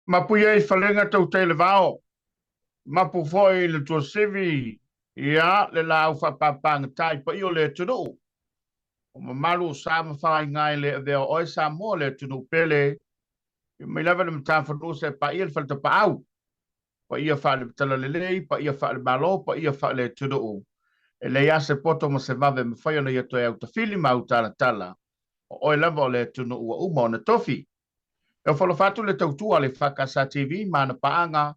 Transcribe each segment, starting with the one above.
Mapuia i whalenga tau te le vao. Mapu foi le tua sevi. Ia, le la au whapapanga tai pa io le tunu. O mamalu sa mawhai ngai le veo oi sa mo le tunu pele. Me lava le mta whanu se pa ia le whalta pa au. Pa ia whale tala le lei, pa ia whale malo, pa ia whale tunu. E le ia se poto ma se vave me whai ona ia toi au ta fili mau tala tala. O oi lava o le tunu ua uma o na tofi. E whalofatu le tautua le whakasa TV ma na paanga.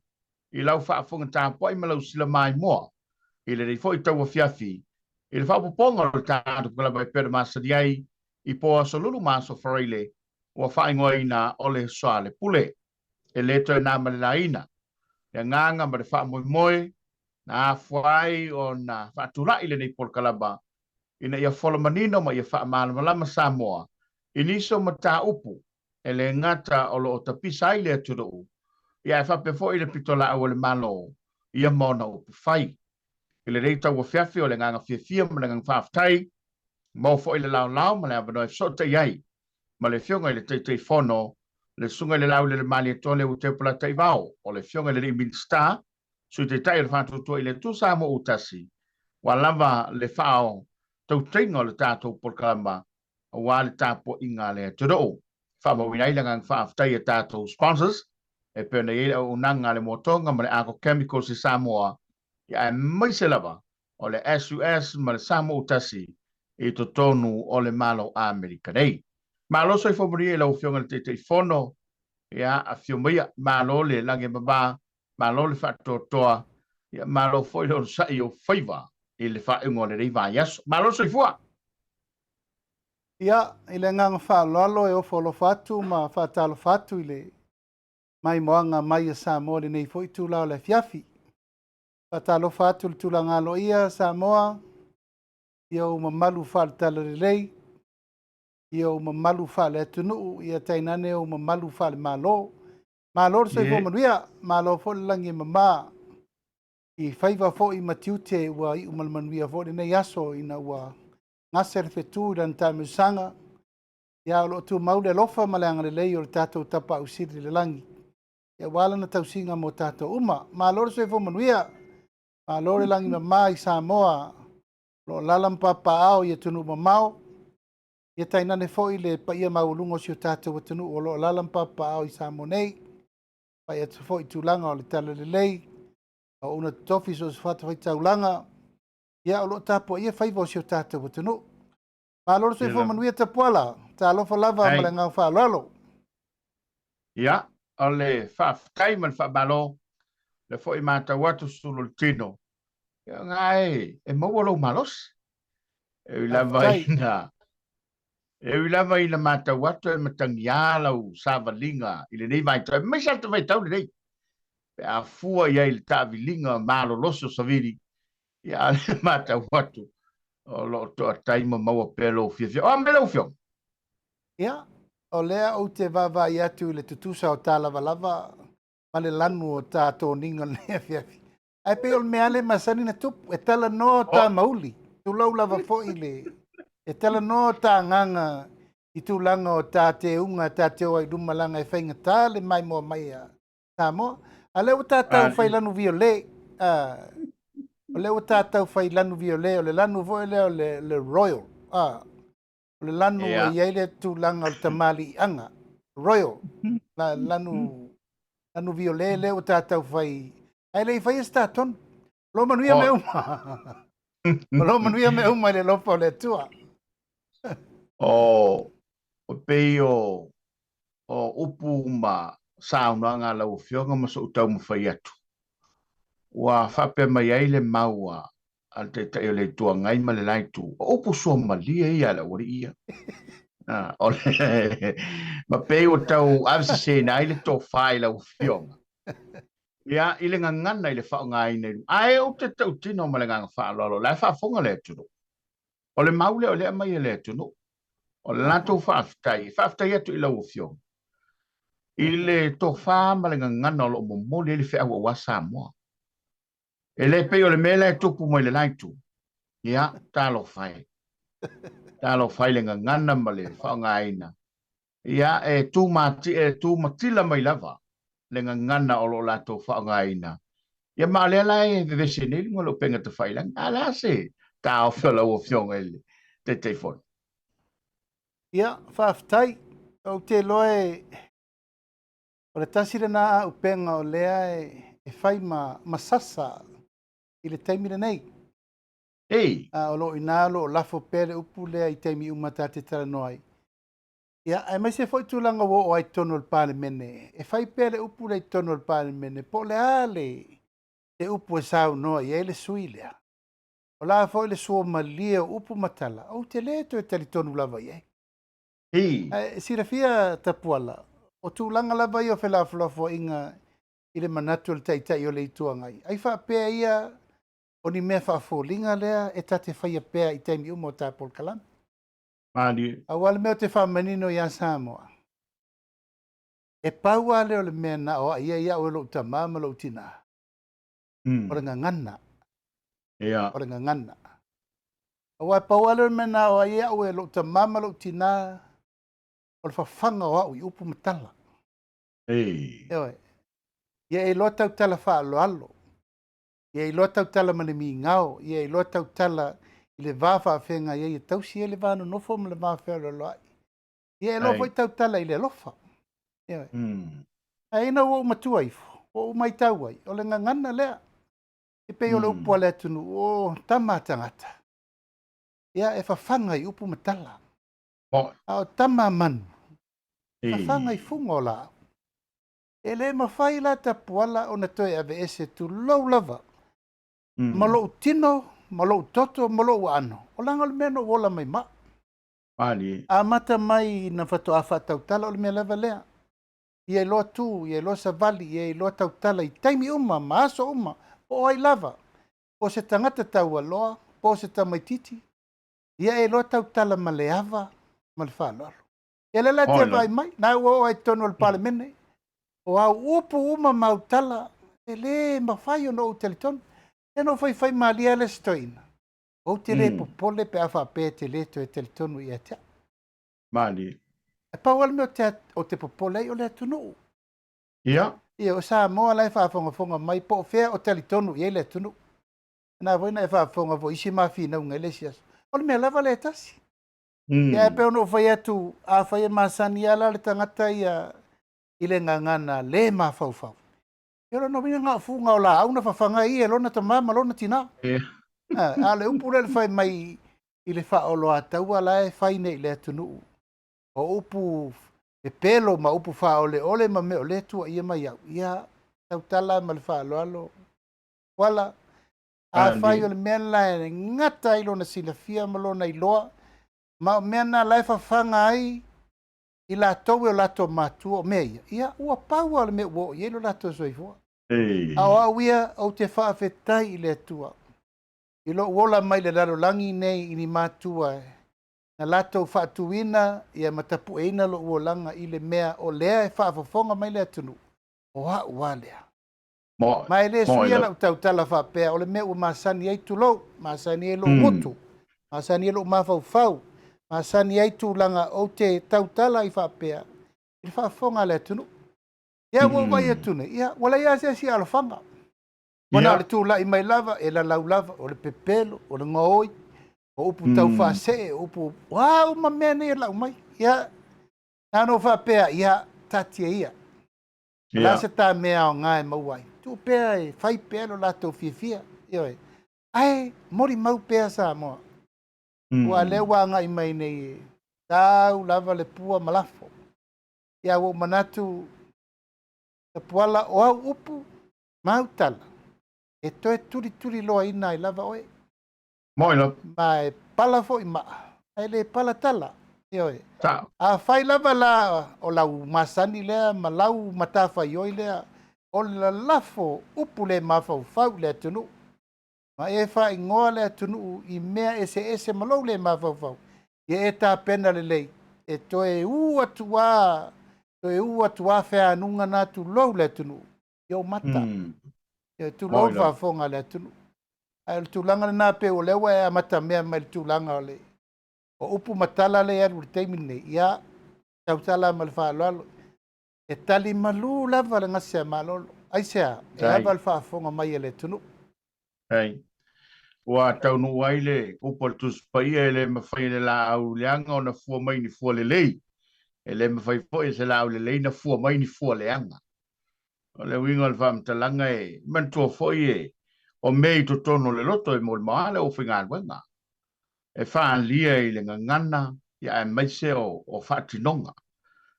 I lau whaafunga tāpua i malau sila mai moa. I le rei fo i taua fiafi. I le whaapuponga o tātu kala mai pere masari ai. I poa so lulu maso whareile. Ua whaingoa ina ole soa le pule. E leto e nā malila ina. E nganga ma le whaamoe moe. Na fuai o na whaatura i le nei por kalaba. Ina ia wholomanino ma ia whaamalamalama Samoa. I niso ma tā upu. E le ngata o lo o tapisa i le aturu. Ia e whape fo i le pitola au le malo. Ia mona upu whai. I le reita ua whiawhi o le nganga whiawhia ma le nganga whaaftai. Mau fo i le lau lau ma le abanoe sota iai. Ma le fionga i le teitei whono. Le sunga i le lau le mali e tole u te pula tei vau. O le fionga i le Imin Star. Sui te tai le whātutua i le tusa mo utasi. Wa lava le whao. Tau teinga o le tātou porkalama. Wa le tāpo inga le aturu. Whamawina i le nganga whaaftai e tātou sponsors. E pena i o unanga le motonga ma le Agro Chemicals i Samoa. Ia e mai se lava o le SUS ma le Samoa utasi i to tonu o le malo Amerika nei. Malo so i fomori e lau fionga le te fono. Ia a fiomia malo le lange baba. Malo le whatotoa. Ia malo foi le sa i o whaiva i le whaungo le reiva yaso. Malo so i fua. Ia i le ngang whalalo e o folo fatu ma whatalo fatu i le mai moanga mai a Samoa le nei foi tūlao le fiafi. Patalo fatu le tūlanga lo ia Samoa. Ia o mamalu whale tala le lei. Ia o mamalu whale atunu. Ia tainane o mamalu whale malo. Malo so i fo manuia. Malo fo le langi mama. I whaiva fo i matiute ua i umalmanuia fo le nei aso ina ua ngase le fetu dan tamusanga. Ia o lo tu maule lofa maleanga le lei o le tatou tapa usiri le langi. Ia wala na tausinga mo tatou uma. Malore so i fo manuia. Malore langi mama i Samoa. Lo lalam papa ao ia tunu mamao. Ia tainane fo i le pa ia maulungo si o tatou atunu o lo lalam papa ao i Samoa nei. Pa ia fo i tūlanga o le tala le lei. O una tofi so se fata fai taulanga. Ia o lo tapo ia faiva o si o tatou atunu. Malore so i fo manuia tapuala. Ta lofa lava malanga whalalo. Ia. O le whaaftai man whaabalo, le fo i mata watu sulu tino. Ia ngai, e mawalo malos. E lava ina mata watu e matangiala u savalinga. Ile nei vai tau, mai salta vai tau nei. Pe a fua ia il tavilinga malo loso saviri. Ia le mata watu. O lo toa taima maua pelo fia. O mele ufiong. Ia. O lea o te vava i atu le tutusa o tā lava lava ma le lanu o tā tō ninga lea fiafi. Ai pe o le mea le masani na tupu, e tala no tā mauli, tu lau lava fo i le. E tala no tā nganga i tu langa o tā te unga, tā te oai dumalanga e whainga tā le mai moa mai a tā moa. A leo tā tau whai lanu vio le, o leo tā tau whai lanu vio le, o le lanu vo e leo le Royal, o le lanu e iaile tu langa o tamali anga, Royal, lanu viole leo tātou whai, ai lei whai esta ton, lo manuia me uma, lo manuia me uma le lopa o le tua. O pei o upu ma saunanga lau fionga ma so utau mawhai atu. Wa whape mai aile maua, al te tai o le tua ngai ma le laitu. O upu so malia ia la wari ia. Ma pei o tau avsi se na ile to fai la ufionga. Ia ile ngangana ile whao ngai nei. Ai o te tau tino ma le nganga wha lolo. Lai wha fonga le tunu. O le maule o le mai le tunu. O le lato whaaftai. Whaaftai atu ila ufionga. Ile to wha ma le ngangana o lo momoli ile whea ua Samoa. Ele pei o le mele e tupu mo ile laitu. Ia talo whai. Talo whai le ngangana ma le whao ngai na. Ia e tu matila mai lava. le ngana o lo lato whaangaina. Ia maalea lai e vese ni mo lo penga te whailang. Ala se ta o whiola o whionga ele te te whon. Ia, whaafitai, o te loe, o le tasire na upenga o lea e whai masasa i le taimire nei. Ei. O lo inalo o lafo pere upu lea i taimi umata te tala noai. Ia, ai mai se foi tūlanga wo o ai tono le pāle mene. E whai pere upu le tono le pāle mene. Po le ale te upu e sau noa i ele sui lea. O la foi le suo malia upu matala. O te leto e tali tonu lava i e. Sira fia tapuala. O tūlanga lava i o whelafulafo inga i le manatu le taitai o le ituangai. Ai wha pēa ia o ni mea whaafōlinga lea e tate whaia pēa i taimi umo tāpol kalami. Mani. A wale mea te whamanino i a Samoa. E pau ale o le mea na o ia o lo ta mama lo tina. O le ngana. Ia. O le ngana. O wai pau ale o le mea na o ia o lo ta mama lo tina. O le whawhanga o au i upu matala. Ei. Ewe. Ia e loa tau tala wha alo alo. Ia e loa tau tala mani mi ngao. Ia e loa tau tala i le vāwha a whenga. Ia e tausi e le vānu nofo ma le vāwha lo loai. Ia e loa fai tau tala i le lofa. Ewe. A ina o matua ifo. O mai tau ai. O le ngangana lea. E pei o le upu ale atunu. O tama tangata. Ia e whawhanga i upu matala. A o tama manu. Whawhanga i funga o la. E le mawhai la tapuala o na toi ave ese tu lau lava. Malo tino, malo toto, malo ano. O langa le meno wola mai ma. A mata mai na whato a whatau tala o le mea lava lea. Ia loa tu, ia loa savali, ia loa tau tala i taimi uma, maaso uma, o ai lava. Po se tangata tau aloa, po se tamaititi. Ia loa tau tala ma le ava, ma le whanaro. Ia le la te vai mai, na ua o ai tono le pale mene. O au upu uma mautala, e le mawhai o no o teletono. E no fai fai malia le stoina. O te le popole pe awha pe te leto e teletono i atea. Mali. E paual me o te popole o le atunu. Ia. Ia o sa moa lai whaafonga mai po fea o teletono i le atunu. Na voina e whaafonga vo isi mafi na unga elesias. O le mea lava le tasi. Ia e pe ono fai atu a fai e masani ala le tangata ia i le ngangana le mawhauwhau. Ia no vina ngā funga o la au na whawhanga i e lona ta mama lona tina. A le upu le fai mai i le whaolo a taua la e fai nei le atunu. O upu e pelo ma upu whaole ole ma me o le tua ia mai au. Ia tau tala ma le whaolo alo. Wala a fai o le mea la e ngata i lona sinafia ma lona i loa. Ma mea na la e whawhanga ai i la tau e o lato matua o mea ia. Ia ua pau ale me uo i elo lato soifua. Au au ia au te whaafetai i le atua. I lo wola mai le lalo langi nei i ni matua e. Na lato whaatuina ia matapu e ina lo uolanga i le mea o lea e whaafafonga mai le atunu. O ha ua lea. Mai le suia la utau tala whaapea o le mea ua masani ai tu lau. Masani e lo motu. Masani e lo mawhau. Masani ai tu langa o te tautala i whaapea. I whaafonga le atunu. Ia ua vai atune. Ia wala ia se si alafanga. Wana le tu la i mai lava e la lau lava o le pepelo o le ngoi. O upu tau whaase o upu. Wow ma mea ne lau mai. Ia nano whaapea ia tatia ia. La se ta mea o ngai mauai. Tu pea e whai pea lo lato fia. Ia e. Ai mori mau pea sa moa. Ua lewa ngai mai nei tau lava le pua malafo. Ia o manatu ta puala o au upu mautala. E toe turi loa ina i lava oe. Moina. Ma e pala fo i maa. E le pala tala. Ioe. A whai lava la o lau masani lea ma lau matafa i oi lea. O la lafo upu le mafau fau le atunu. Ma e wha ingoa le atunu i mea ese malau le mafau fau. I e ta pena le lei. E toe ua tua. Toe ua tua whea nunga nā tu lau le atunu. Io mata. Tu lau whafonga le atunu. Ai tu langa na pe o lewa e mata mea mai tu langa le. O upu matala le aru le teimi nei. Ia tau tala ma le whaaloalo. e tali malu lava le ngase malolo ai sea e Tai. ava le faafoga mai e le tunu Ai. Ua taunu waile upol tus paia ele mawhai le la au leanga o na fua mai ni fua le lei. Ele mawhai po e se la au le lei na fua mai ni fua leanga. O le winga le wham talanga e mantua foi e o mei to tono le loto e mo le maale o whinga wenga. E whaan lia i le ngangana ia e maise o whaatinonga.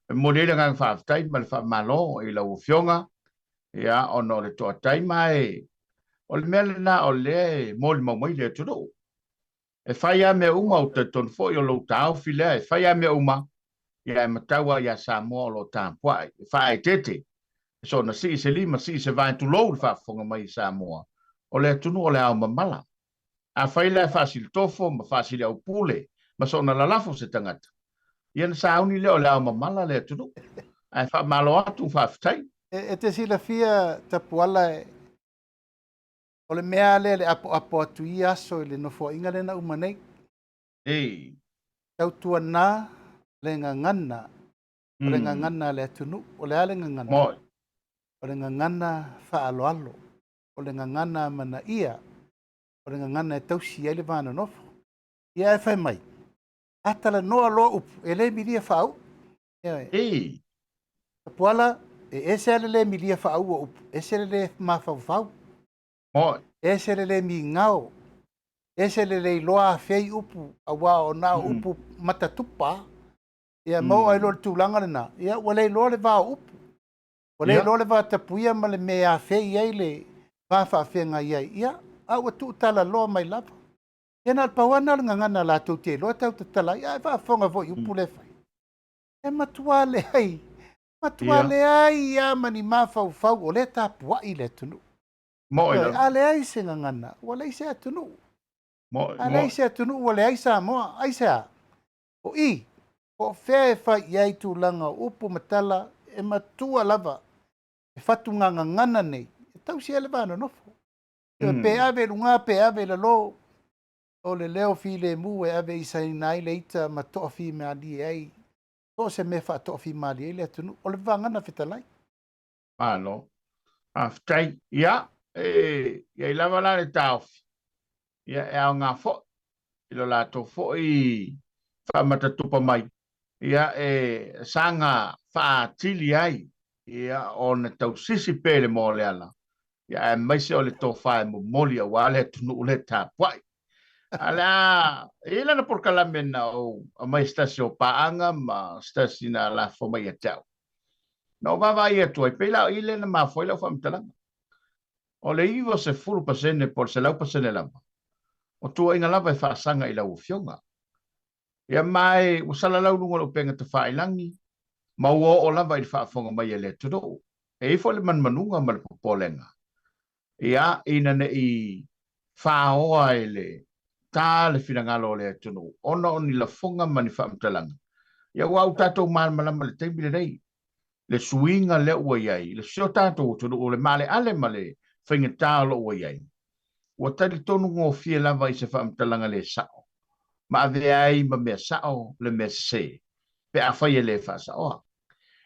E mo le ngang whaaftai ma le wha malo i la ufionga ia o no le toa taima e o le mele na o le mo le maumai le tudo. E whaia me uma o te ton fo i o lo tau file e whaia me uma ia e mataua ia Samoa o lo tāpua e whae tete. So na si se lima si se vai tu lo fa fonga mai Samoa. O le tunu o le au mamala. A whaile fasil tofo ma fasil au pule ma so na lalafo se tangata. Ia na sauni le o le au mamala le tunu. A wha malo atu whaftai. e te silafia tapuala o le mea le le apo atu i aso i le nofoaʻiga lena uma nei Ei. tautuanā le gagana o le gagana le atunuu o le a le gagana Moi. o le gagana faaaloalo o le gagana manaʻia o le gagana e tausi ai le vanonofo ia e fai mai a talanoa loa upu e lē milia faau Ei. tapuala e ese ale lē milia faau ua upu ese le lē mafaufau Moi. ese le lē migao ese le leiloa afei upu auā ona upu matatupa ia mau ai lo le tulaga lenā ia ua leiloa le vaoupu ua leiloa le vatapuia ma le mea afei ai le fafaafeagai ai ia a ua tuutalaloa mai lava ia na le pauana o le gagana latou te iloa tautatalai a e faafoga foʻi upu le fai e matuā leai matuā leai ia mani mafaufau o le tapuaʻi le atunuu Moi. a leai se gagana ua lei se atunuu Moi. a lei se atunuu ua leai Samoa ai sea o i o fea e fai ai tulaga o upu matala e matua lava e fatugagagana nei e tausi ai le vanonofo e pe ave luga pe ave lalo o le leo filemu e ave isaina ai le ita ma toʻafi mali ai o se me faatoʻafi mali ai le atunuu o le vagana fetalai Alo. Aftai. Ia. Ia i lava la le taofi. Ia e au ngā fo. Ilo la to fo i whamatatupa mai. Ia e sanga whaatili ai. Ia o na tau sisi pele mo le ala. Ia e maise o le tō whae mo moli a wale tunu ule tā puai. Ala, ila na porkala mena o a mai stasi o paanga ma stasi na la fo mai a tau. No vava ia tuai, pela ile na mafoi lau whamtalanga. O le iwa se furu pasene por se lau pasene lama. O tua inga lava e whaasanga i lau fionga. Ia mai, usala lau lunga lo penga te whaelangi, ma ua o lava i whaafonga mai e le tudo. E ifo le manmanunga ma le popolenga. Ia ina ne i whaoa e le tā le whingalo le tudo. Ona o ni la fonga mani whaamtalanga. Ia wau tātou malmalama le teimile nei. Le suinga le ua iai, le sio tātou tudo o le male ale male whinga tā lo ua iai. Ua tali tonu ngō fia lava i se whaamtalanga le sao. Ma ave ai ma mea sao le mea se. Pe a whai e le wha sao.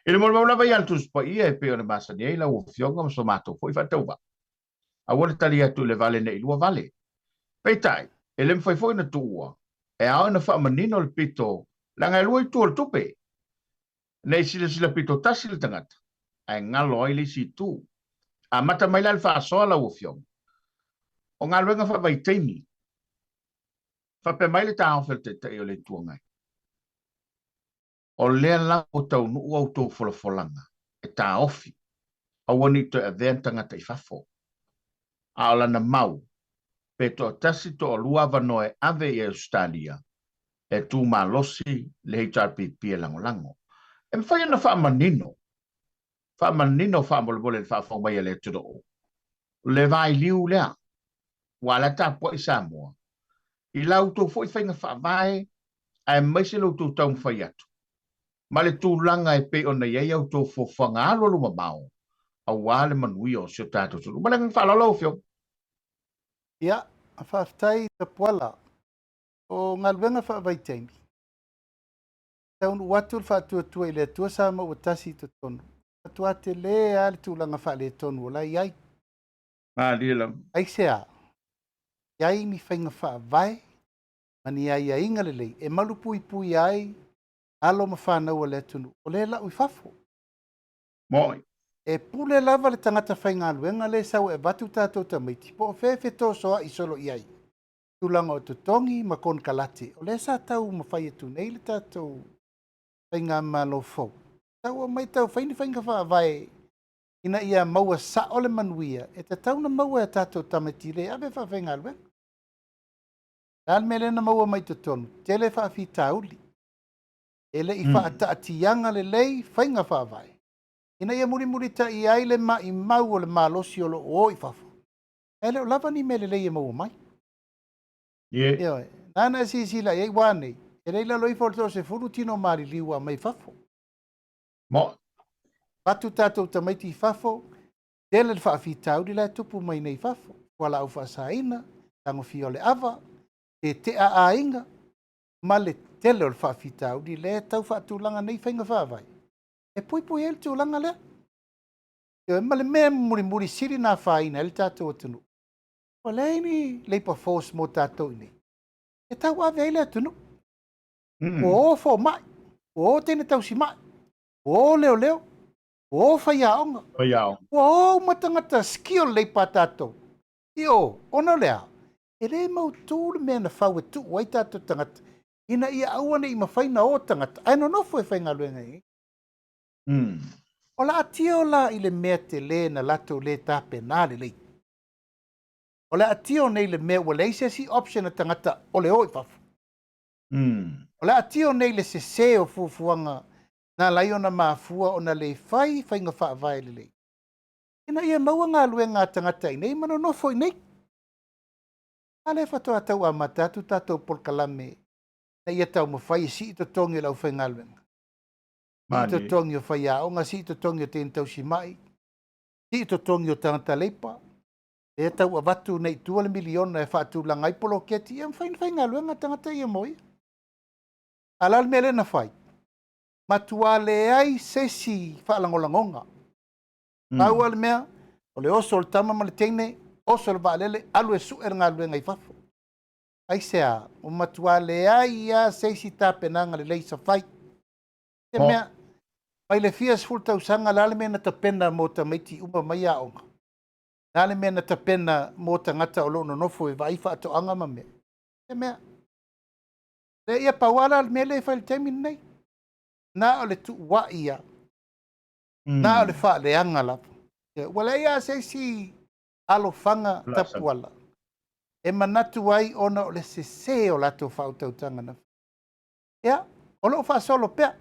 E le mora lava i altus pa ia e pe o le masani e la ua fionga ma so mātou fo i whatauwa. A wale tali atu le vale ne ilua vale. Peitai, e le mwhai fo i na tuua. E ao na wha manino le pito, langa e lua i tua le tupe. Nei sila pito tasi le tangata. Ai ngalo ai le si tu. A mata mai la le wha soa la ua fionga. O ngā luenga wha vai teimi. Wha pe mai le tāo fel te o le tuangai. O lea la o tau nuu au tau wholafolanga. E tā ofi. A wani to e ventanga te whafo. A ola na mau. Pe to tasi to o luava noe ave i Australia. E tū mā losi le HRPP e lango lango. E mwhai ana wha manino. Wha manino wha molebole le wha mai le tudo o. Le vai liu lea. Wala tā po i Samoa. I lau tō fo i whainga wha vai. Ai maise lau tō tau mwhai atu. Ma le tūlanga e pe ona iei au tō fo whanga alo luma mau. A wale manui o sio tātou tūlu. Ma le ngā whalala o fio. ia a faafetai tapuala o galuega faavaitaimi taunu atu le faatuatua i le atua sa maua tasi totonu Atua te le a le tūlanga wha le tonu o lai ai. Lila. Ai sea. Iai mi whainga wha vai. Mani ai a inga le lei. E malu pui pui ai. Alo ma whanau o le tunu. O le la ui fafo. Moi. E pule lava le tangata whainga aluenga le sau e batu tātou tamaiti. Po o whewhe tō soa i solo iai. Tūlanga o tutongi ma kon kalate. O le sa tau ma whai atu nei le tātou whainga malo fau. Tau o mai tau whainga wha vai. Ina ia maua sa ole manuia. E te tau na maua e tātou tamaiti le abe wha whainga aluenga. Nāl mele na maua mai tutonu. Tele wha fi tauli. Ele i wha ata atianga le lei whainga wha vai. Ina ia muri ta i aile ma i mau o le malosi o lo o i fafo. Ele o lava ni mele lei e mau mai. Yeah. Nana si la iei wane. E leila loi forto se furu tino mari liua mai fafo. Moi. Patu tātou tamaiti i fafo. Tele le wha fitau di la tupu mai nei fafo. Wala au wha saina. Tango fio le ava. Te a inga. Ma le tele o le wha fitau di le tau wha tūlanga nei whainga wha vai. E pui el tūlanga lea. E ma le mea muri siri nā whaina el tātou atunu. O leini leipa force mo tātou nei. E tau ave ele atunu. O fo mai. O tene tau si mai. O leo. O whaiaonga. O matangata skio leipa tātou. Io, ona lea. E le mau tūle mea na whau e tu wai tātou tangata. Ina ia awane i mawhaina o tangata. Aino nofo e whainga luenga i. O la atio la i le mea te le na lato le tape nā le lei. O le atio nei le mea wale se si option a tangata o le oi fafu. O le atio nei le se o fufuanga na laiona mafua o na le whainga wha vai le lei. Ina ia maua ngā luenga tangata i nei mano nofo i nei. Ale whatoa tau a matatu tātou polkalame na ia tau mawhai si i to tongi lau whainga luenga. Si i to tongi o whaiaonga, si i to tongi o tēn tau si mai, si i to tongi o tangata leipa, e tau a watu nei 2 miliona e whaatu langai polo keti, e whainga luenga tangata ia moi. Alal mele na whai. Matua le ai sesi whaalangolangonga. Pau al mea, o le oso o le tama ma le teine, oso le vaalele, alu e su ngā luenga i whafo. Ai sea, o matua le ai ia sesi tāpenanga le leisa whai. E mea, mai le fias full tau sanga la le mena tapena mo ta maiti uma mai a onga. La le mena tapena mo ta ngata o lono nofo e vaifa ato anga ma me. E mea. Le ia pawala le mele e whaile teimin nei. Na o le tu wa ia. Na o le wha le anga la. Wala ia se si alo fanga tapuala. E manatu ai ona o le sese o lato wha utautanga na. Ia, o lo wha solo pea.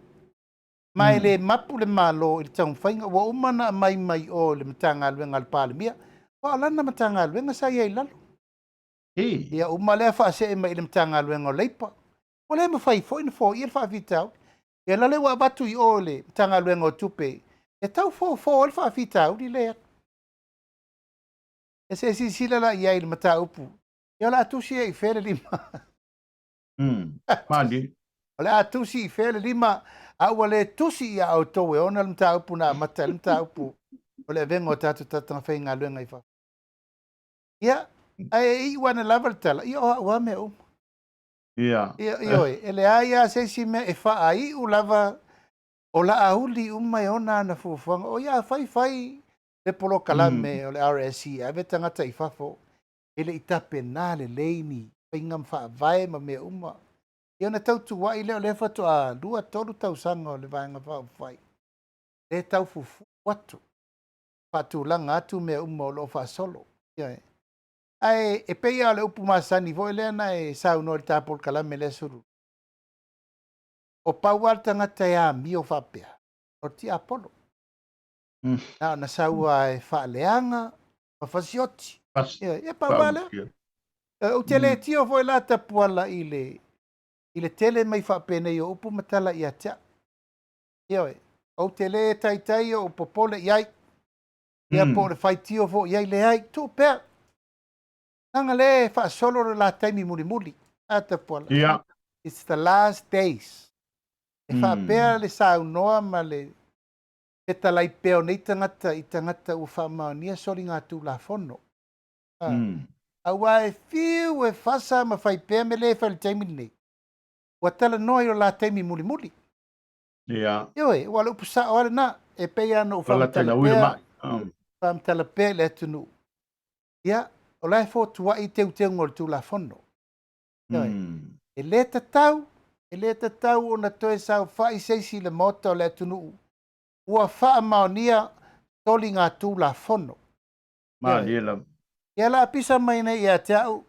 Mai le mapu le malo i tau whainga, wa umana mai o le matanga aluenga al palemia, wa alana matanga aluenga sa iei lalo. Ia umalea wha se e mai le matanga aluenga o leipa. O le mawhai fo ina fo, ia wha vitau. Ia lale wa batu i o le matanga aluenga o tupe. E tau fo o le wha vitau di lea. E se si sila la iei le mata upu. Ia la atusi e i fere lima. Mandi. O le atusi i fere lima. Aua le tusi ia au tau e ona le mta upu na mata le mta upu o le vengo tatu tatanga whainga luenga i wha. Ia, ai i wana lava le tala, ia oa ua me uma. Ia, oi, ele aia se si me e wha ai u lava o la auli uma e ona na fufuanga. O ia, whai le polo kalame o le RSC, ave tangata i whafo, ele i tape nā le leini, whainga mwha vai ma me uma. Ia na tau tu wai leo le whatu a lua toru tau sanga o le vaenga whau whai. Le tau fufu watu. Whatu langa atu mea o lo wha solo. Ia ai e peia le upu masani vo ele na e sau no le tapol kalame le suru. O pauar tangata ia mi o whapea. O ti apolo. Na sau e wha leanga. O whasioti. Ia pauar lea. O te le tio vo e la tapuala i le tele mai whapene i o upu matala i atea. Ioi, o te le tai o popole iai. Ia po le whai tio fo iai le ai. Tu pēr. Nanga le wha solo la taimi muri. Ata pola. Yeah. It's the last days. E wha pēr le sau noa ma le e talai peo nei tangata ua whaamaonia sori ngā tūlafono. Aua e fiu e whasa ma whai pēr me le whai taimi nei. Ua tala noa i o la taimi muli muli. Ia. Ioi, ua lupu sa oare na e pei ano Wala tena uira mai. whaamtala pēr le atunu. Ia, o lai fo tua i teu ngol tūlafono. Ioi, e le tatau o na toe sau whai seisi le moto le atunu. Ua whaamaonia toli ngā tūlafono. Ma liela. Ia la pisa mai nei ia te au.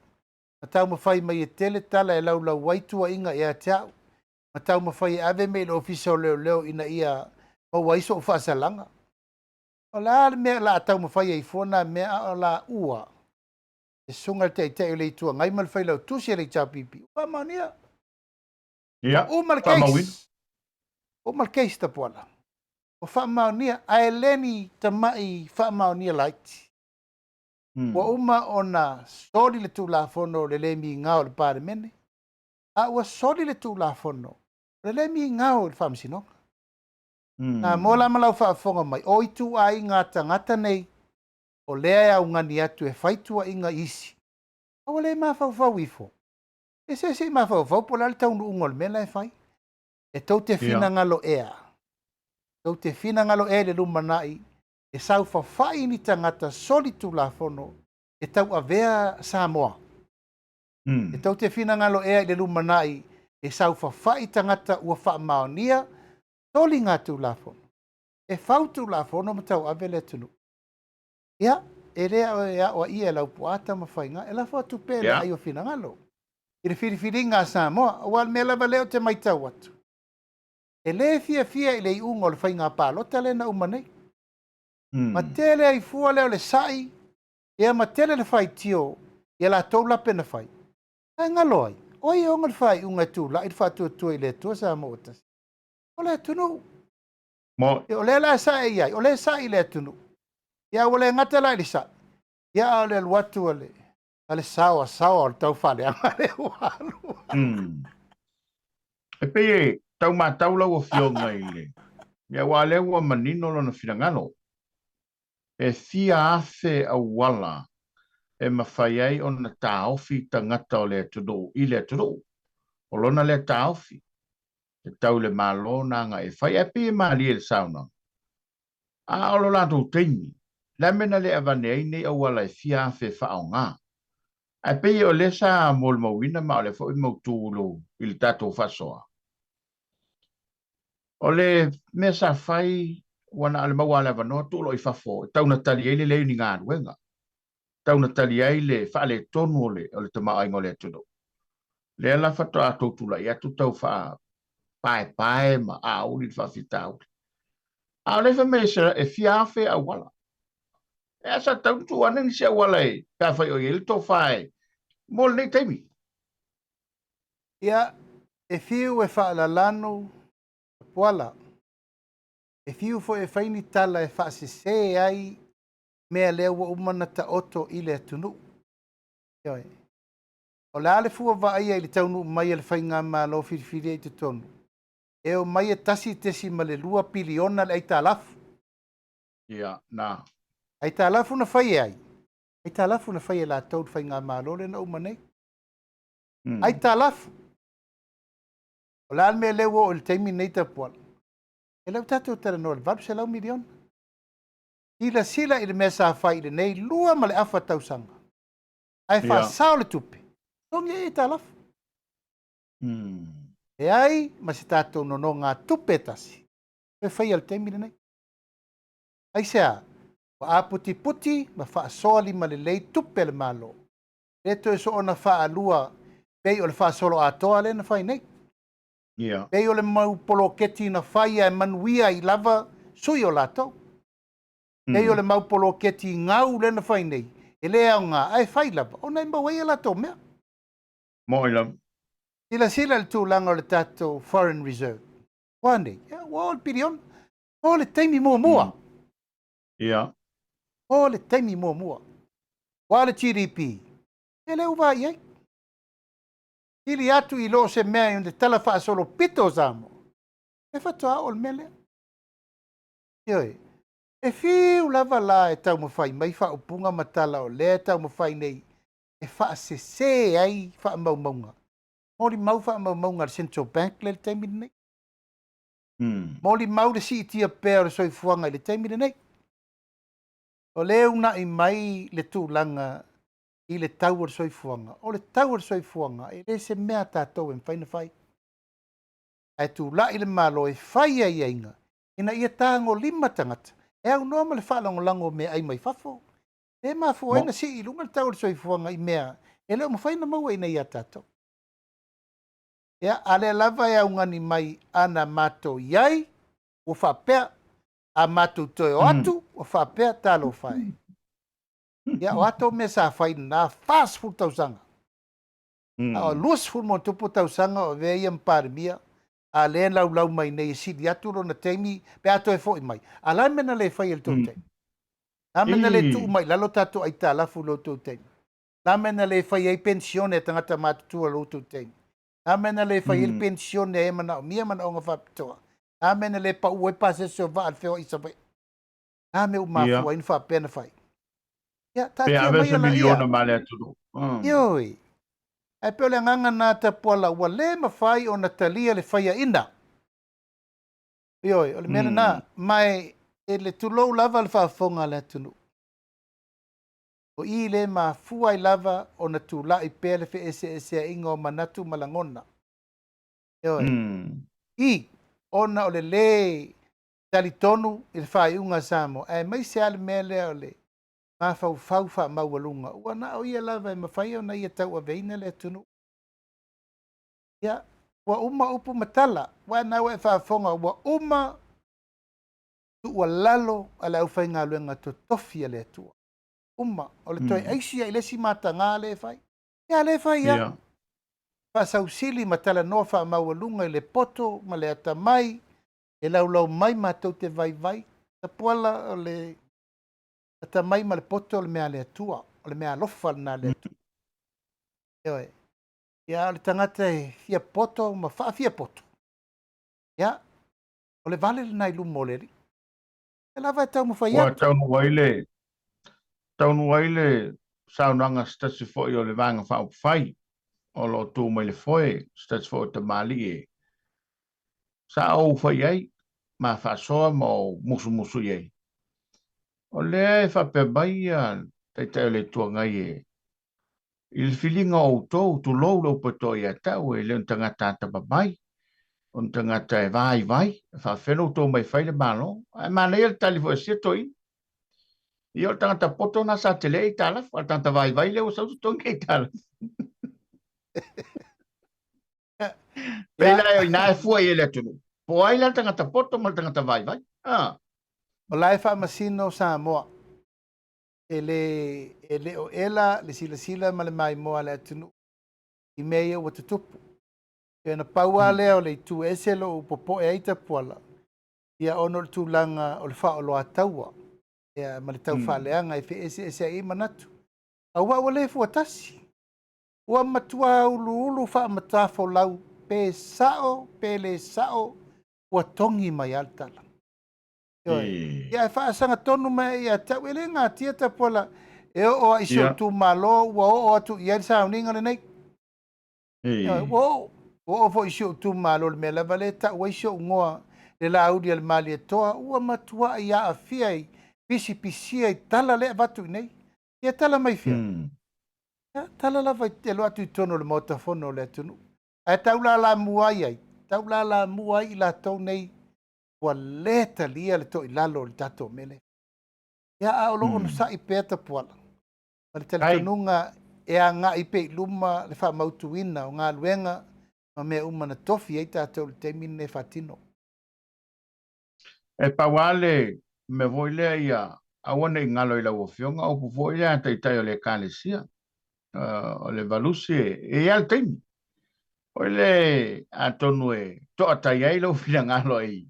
Ma tau mawhai mai e tele tala e lau waitua inga ia te au. Ma tau mawhai e ave mei le ofisa o leo ina ia mawaiso o whaasalanga. O la mea la tau mawhai e ifona mea o la ua. E sunga te te le itua ngai malwhai lau tusi e le tau pipi. Ua mania. Ia. O malkeis ta puala. O whaamaunia a eleni tamai whaamaunia laiti. Ua uma ona soli le tūlafono le le mi ngao le pare mene. A ua soli le tūlafono le mi ngao le whaamsinoka. Nā mola malau whaafonga mai. O itu a inga tangata nei o lea au ngani atu e whaitua inga isi. Awa le maa whau ifo. E se maa whau po lali taunu ungol mela e whai. E tau te whina ngalo ea. Tau te whina ngalo ea le lumanai. E sau whawhai ni tangata soli tūlafono e tau avea Samoa. E tau te whina ngalo ea i le lumanai e sau whawhai tangata ua whaamaonia soli ngā tūlafono. E whau tūlafono ma tau ave le tunu. Ia, e rea o ea o ia lau puata ma whainga e la whatu pēle ai o whina ngalo. I le whiriwhiri ngā Samoa, wal me lava leo te mai tau atu. E le fia i le i ungo le whainga pālota le na umanei. Ma tele ai fua leo le sai, ea ma tele le whai tio, ia la tau lape na whai. Ai ngaloi, oi o ngal whai unga tū, la i whatu tua i le tua sa mo otas. O le tunu. O le la sai iai, o le sai le tunu. Ia o le ngata la i sa. Ia o le luatu ale. Ale sawa o tau whale anga le walu. E pe tau tau lau o fionga i le. Ia wale ua manino lona whirangalo. E fia afe a wala e mawhai ai o na taofi tangata o le tudu, i le tudu. O lona le taofi. E tau le malo nanga e whai api e maali e le sauna. A olo lato teimi. La mena le avane ai nei au wala e fia afe whao ngā. A pe o le sa mol mawina ma o le fo i mautulu i le tato whasoa. O le mesa whai wana ale mawala vanoa tulo i whafo. Tau na tali ai le leo ni ngā ruenga. Tau na tali ai le whaale tonu o le tama aingo le tudo. Le ala whato a tōtula i atu tau wha pae ma a uli whawhitau. A le whamesa e fiafe a wala. E asa tau tu ane ni se a wala e. Ka whai o il to whae. Mol nei teimi. Ia, e fiu e whaala lanu puala. E fiu fo e whaini tala e whaase se ai mea lea ua umana ta oto i le atunu. Ioi. O le ale fua wa ai le taunu mai le whainga ma lo whiriwhiri e te tonu. E o mai e tasi tesi ma le 2 piliona le aita alafu. Ia, nā. Aita alafu na whai ai. Aita alafu na whai e la tau whainga ma lo le na umanei. Aita alafu. O le alme lewo o le teimi nei ta puala. E lau tatou tara no le valu se lau miliona. Ila sila i le mesa whai le nei lua ma le afa tausanga. Ai wha sao le tupe. Tongi e ta alafu. E ai, ma se tatou no ngā tupe tasi. E whai al teimi le nei. Ai sea, wa a puti puti, ma wha soa lima le lei tupe le malo. Leto e so ona wha alua, pei o le wha solo atoa le na whai nei. Pei o le mau polo keti na whai e manuia i lava sui o lato. Pei o le mau polo keti ngau le na whai nei. E lea o ngā, ai whai lava. O nei mawai e lato mea. Moi lam. Sila le tūlanga o le tato Foreign Reserve. Wane, o le pirion. O le teimi mua mua. Ia. O le teimi mua mua. Wa le GDP. E leu vai ai. Ili atu i lo se mea i le tala wha solo pito zamo. E whatoa o le mele. Ioi. E fiu lava la e tau mawhai mai whaupunga matala o lea tau mawhai nei e whaasese ai whaamaumaunga. Mori mau whaamaumaunga ar Central Bank le taimiri nei. Mori mau le si itia pēr o soi fuanga le taimiri nei. O le una i mai le tūlanga i le tau ar soi fuanga. O le tau ar soi fuanga e le se mea tātou e mwhaina whai. Ai tūla i le malo e whai ai ainga. Ina ia tāngo lima tangata. E au noa ma le whaalangolango me ai mai whafo. E ma fo ina si i lunga le tau ar soi fuanga i mea. E leo mwhaina maua ina ia tātou. Ia ale lava e au ngani mai ana mato iai. O whapea a mato toi o atu. O whapea talo whai. Ia o ato me sa whai na fast food tausanga. O luas food mo tupu tausanga o vei mparimia. A le lau mai nei sidi atu ro na teimi pe ato e foi mai. A la mena le whai el tau teimi. La mena le tu mai lalo tato ai ta lafu lo tau teimi. La mena le whai ei pensione tangata matutua lo tau teimi. La mena le whai ei pensione e mana o mia mana o nga whapitoa. La mena le pa ue pase so va al feo isa pai. La me u mafu ai nfa pena whai. Ia, tatia mai ala ia. Ioi. Ai peo le nganga nā ta puala ua le mawhai o Natalia le whaia ina. Ioi, o le mena nā, mai e le tulou lava le whaafonga le tunu. O i le ma fuai lava o na tūlai pēr le ese a inga o manatu malangona. Ioi. I, ona o le talitonu i le whaiunga Samo. Ai mai se ale mea lea o le ma fau wha maualunga. Ua na o ia lava e mawhai o na ia tau a veina le tunu. Ia, wa uma upu matala, wa na wa whaafonga, wa uma tu ua lalo ala au whai ngā luenga to tofia le atua. Uma, o le toi aisia i lesi mata ngā le whai. Ia le whai ia. Whasau sili matala noa wha maualunga i le poto, ma le ata mai, e lau mai mātou te vai. Ta puala o le ata mai ma le poto o le mea le atua, o le mea lofa na le atua. Ioi. Ia le tangata e fia poto, ma wha fia poto. Ia, o le vale le nai lumo le ri. E lava e tau mawhai atu. Taunu waile, saunanga stasi fo i o le vanga whao whai. O lo tū mai le foe, stasi fo te mali e. Sa au whai ai, ma whasoa ma o musu iei. O lea e whape mai a tei le tua ngai e. I le filinga o tō, tu lou lau pato i a tau e leo tangata ata babai. O tangata e vai, whawheno tō mai whai le malo. Ai mana ia le tali fo e sia toi. I o tangata poto na sa te le i tala, o tangata vai leo sa utu tongi i tala. Pela e ina e fua i le tunu. Po ai le tangata poto ma tangata vai. O lai wha masino sa moa. E le o ela, le sila ma le mai moa le atunu. I mea ua tutupu. E na paua lea o le tu ese lo upopo e aita puala. Ia ono le tūlanga o le wha o loa taua. Ia ma le tau wha leanga e fe ese a ima natu. A ua le fuatasi. Ua matua ulu wha matafo lau. Pe le sao, ua tongi mai altala. Ia e wha asanga tonu mai ia tau ele ngā tia ta pola. E o a iso tu malo, ua o atu ia sa uninga le nei. O fo iso tu malo le mela vale ta ua iso ngoa le la audi al mali e toa. Ua matua ia a fiai, pisi ai tala le vatu nei. Ia tala mai fia. Tala la vai te lo atu i tono le motafono le tunu. Ai taula la muai ai. Taula la muai la tau nei. Wa leta lia le to i lalo le tato mele. Ia a olo ono sa i peta puala. Ma le teletonunga e a ngā i pe luma le wha mautuina o ngā luenga ma mea umana tofi ei tato le teimine e whatino. E pawale me voile ia awane i ngalo i lau o fionga o pu voile a teitai o le kālesia. O le valusi e al teimi. O le atonu e toa tai ai lau fina ngalo i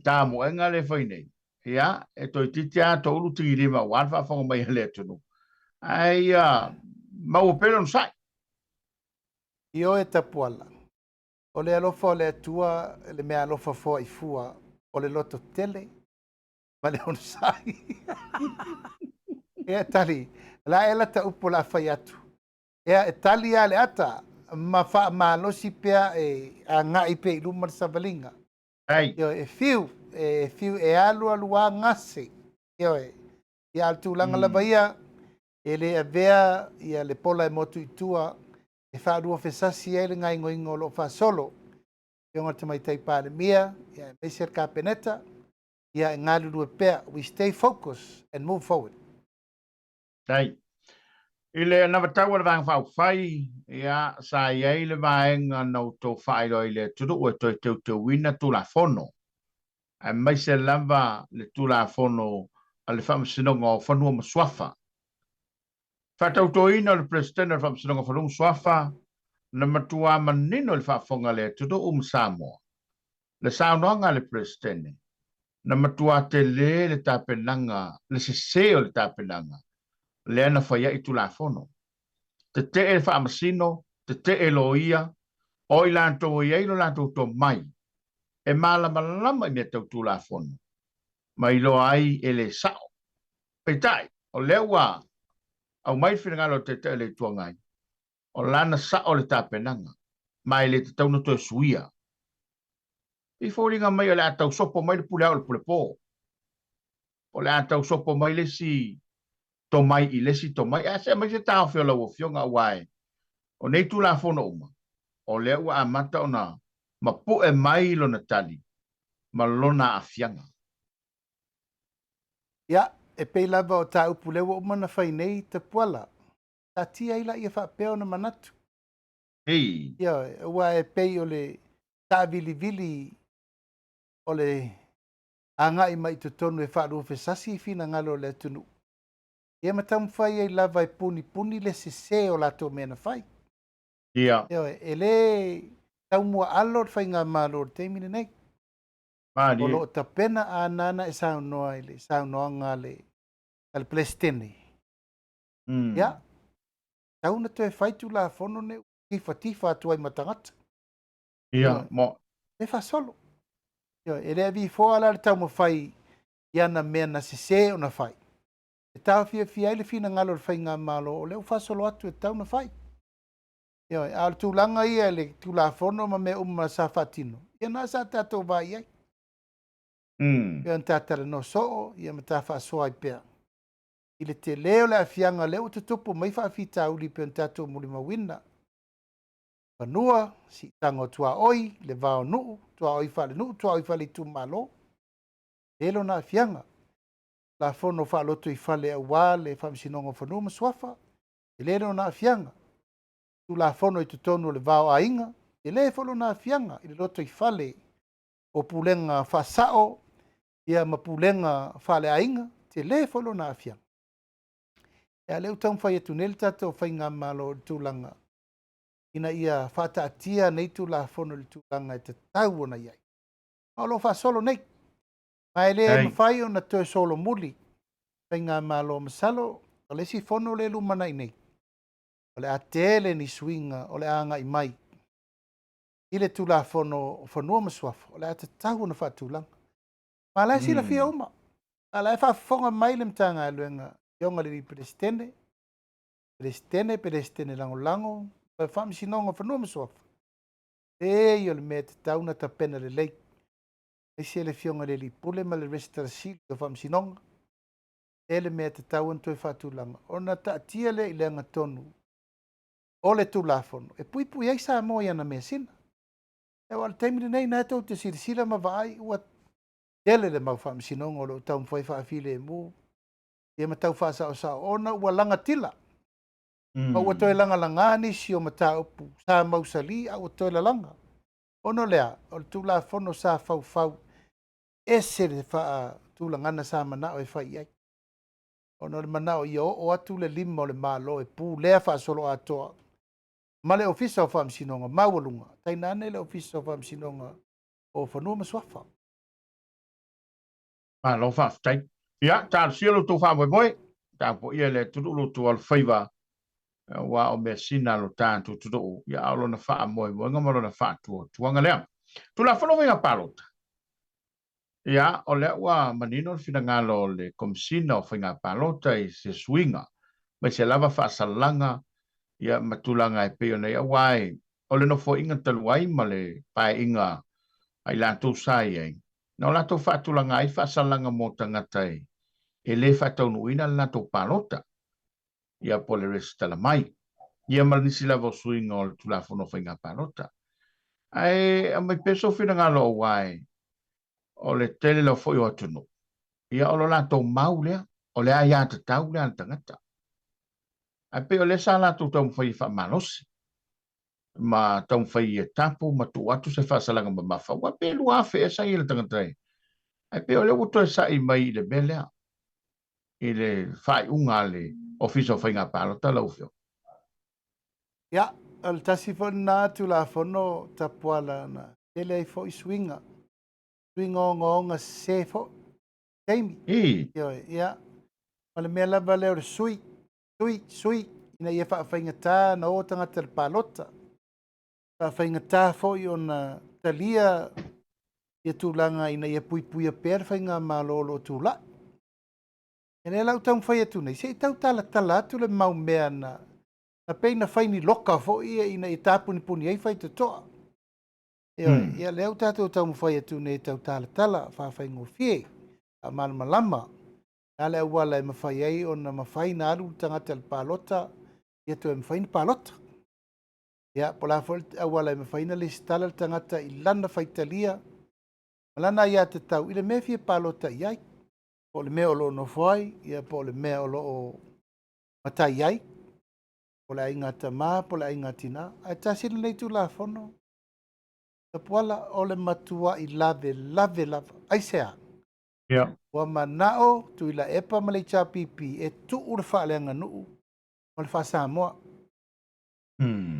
tā moenga le whainei. Ia, e toi titi a to ulu tiki rima o alfa whanga mai le atonu. Ai, mau o pelo sai. Io e tapuala. O le alofa o le atua, le mea alofa fua i fua, o le loto tele, Vale on sai. E tali. La ela ta upo la fai atu. E tali ale ata. Ma fa ma lo si pea e a nga i pe luma sa valinga. Ai. Yo e fiu e alu a ngase. Yo e al tu langa la baia e le avea ia le pola e motu i tua e fa rua fesasi e le ngai ngoingo lo fa solo. Yo ngata mai tai pale mia ia e ser ka peneta ia ngalu rua pea. We stay focused and move forward. Ai. Ile na vatau le vang fau fai ia sa ia le vaenga no to fai lo ile tudu o to wina tu la fono. Ai mai se lava le tu la fono ale fam sinonga o fonu mo swafa. Fatau to ina le president fam sinonga fonu swafa na matua manino le fa fonga le tudu Samoa. Le saunonga le president na matua te le tapenanga le seseo le tapenanga. Le ana faya i tu la fono. Te e whaamasino, te e loia, o i lanto i eilo lanto to mai, e malama lama i mea tau tū la fono, mai lo ai e le sao. Peitai, o lewa, au mai whingalo te le tuangai, o lana sao le tāpenanga, mai le te tauna to e suia. I fōringa mai o le atau sopo mai le pule au le pule pō, o le atau sopo mai le si to mai i le si to mai, a se mai se tāo whiola o fionga wai, o nei tū la fono uma. O lea ua amata ona ma pu e mai lo na tali ma lona afianga. Ia, e pei lava o tā upu lewa o mana whai nei te puala. Tā tia ila ia wha peo na manatu. Hei. Ia, ua e pei o le tā vili o le anga i mai tonu e wha rufe sasi i fina ngalo le tunu. Ia matamu whai e lava e puni le se o lato mena whai. Ia. Ia, e le tau mua alo whai ngā malo te mine nei. Maari. O lo ta pena a nana e sao noa i le sao noa ngā le al plestene. Ia, tau na te whaitu la fono ne tifa atu ai matangata. Ia, mo. E wha solo. Ia, e rea vi fōa la le tau ma whai ia na mea na se o na whai. E tau fia le fina ngalo le whai ngā malo o leo wha solo atu e tau na whai. Ia, al tūlanga ia le tūla fono ma mea sa whatino. Ia na sa tato vai ai. Ia an tatara no soo, ia ma ta wha soa i pea. I le te leo le afianga leo te tupu mai wha fita uli pe an tato muli mawina. Panua, si tango tua oi, le vao nuu, tua oi whale nuu, tua oi whale tu malo. Lelo na afianga. La fono wha loto i whale a wā, le whamsinongo whanua maswafa. Lelo na afianga. Tu la fono i tutonu le vao a inga. Le fono na afianga, i le loto i whale o pulenga whasao, ia mapulenga whale a inga, te le fono na afianga. Ia leo tau whai atu nele tato whai ngā malo tūlanga. Ina ia whata atia nei tu la fono le tūlanga e te tau ona iai. Alo wha solo nei. Mai le mawhai o na tue solo muli. Whai ngā malo masalo, o le si fono le lumana i nei. O le atele ni swinga, o le anga i mai. I le tu la fono whanua maswafa, o le ata tau ona wha tūlanga. Ma lai sila fia uma. A lai wha fonga mai le mtanga e luenga. Yonga li presidente lango, pa fam sinonga fa nome sof. E yo le met tauna ta pena le lei. E se le fionga le li pule ma le resta sil do fam sinonga. E le met tauna to fa tu langa. Ona ta tia le ilenga tonu. O le tu lafon. E pui ai sa mo ya na mesina. E wal temri nei na to te sila ma vai wat dele le ma fam sinonga lo taun foi fa file mu. Ia matau whasa o sa ona ua langa tila. Ua toi langa langani si o mata upu sa mausali a ua toi langa. Ono lea, o tu la fono sa fau ese le wha tu langana sa manao e whai ai. Ono le manao i o atu le lima o le malo e pu lea wha solo atoa. Ma le ofisa o wha msinonga, mawalunga. Tai nane le ofisa o wha msinonga o whanua maswafa. Lo wha tai. Ia, tā sielo tō wha moi, tā po ia le tutulu tō al whaiva wa o me sina lo tātu tutulu. Ia alo na wha moi, ngamalo na wha tua tuanga lea. Tu la whanau inga palota. Ia, o lea ua manino le finagalo o le komisina o whainga palota i se suinga. Mai se lava whaasalanga ia matulanga e peo nei awai. O le no fo inga taluai ma le pae inga ai lātou sai ai. Na o lātou whaatulanga ai whaasalanga mō tangatai. E le whātau nuina le lātou palota. Ia po le resi tala mai. Ia maranisi lava o suinga o le tulafono whainga palota. Ai, a mai peso finagalo o wai. O le tele lo foi o atunu. Ia o lo lātou mau lea. O le aia te tau lea tangata. Ai pe o le sa lātou tau mwhai wha malosi. Ma tau mwhai e tapu, ma tu atu se whaasalanga ma mawha. Wa pe lua awhi e sa i le tangatai. Ai pe o le uto e sa i mai i le belea. I le whai unga le ofiso whainga pālota lau whio. Ia, al tasi fo na tu la fono tapuala na. Ele ai fo i swinga. Swinga o ngonga se fo. Teimi. Ia. Male mea lava leo le sui. Sui. Ina ia whaafingata na o tangata le palota. Whaafingata fo i ona talia ia tūlanga ina ia pui a perfenga ma lolo tūla. Ene lau tau mwhai atu nei. Se tau tala atu le mau mea na peina whaini loka fo ia ina i tāpuni ei whai te toa. Ia leo tātou tau mwhai atu nei tau tala whawhaingo fie. A malama. Ale awala e mawhai ei o na mawhai na alu tangata le palota. Ia tu e mawhai ni palota. Ia pola fo awala e mawhai na le stala le tangata i lana whaitalia. Malana ia te tau ile me fie palota iai. Po le mea o lo no fwai. Ia po le mea o lo o matai iai. Po le ainga tama, po le ainga tina. Ai tasile nei tu la fono. Ta puala o le matua i lave. Ai sea. Ia. Wa manao tu ila epa ma le pipi e tu ura whaaleanga nuu. Ma le whaasamoa.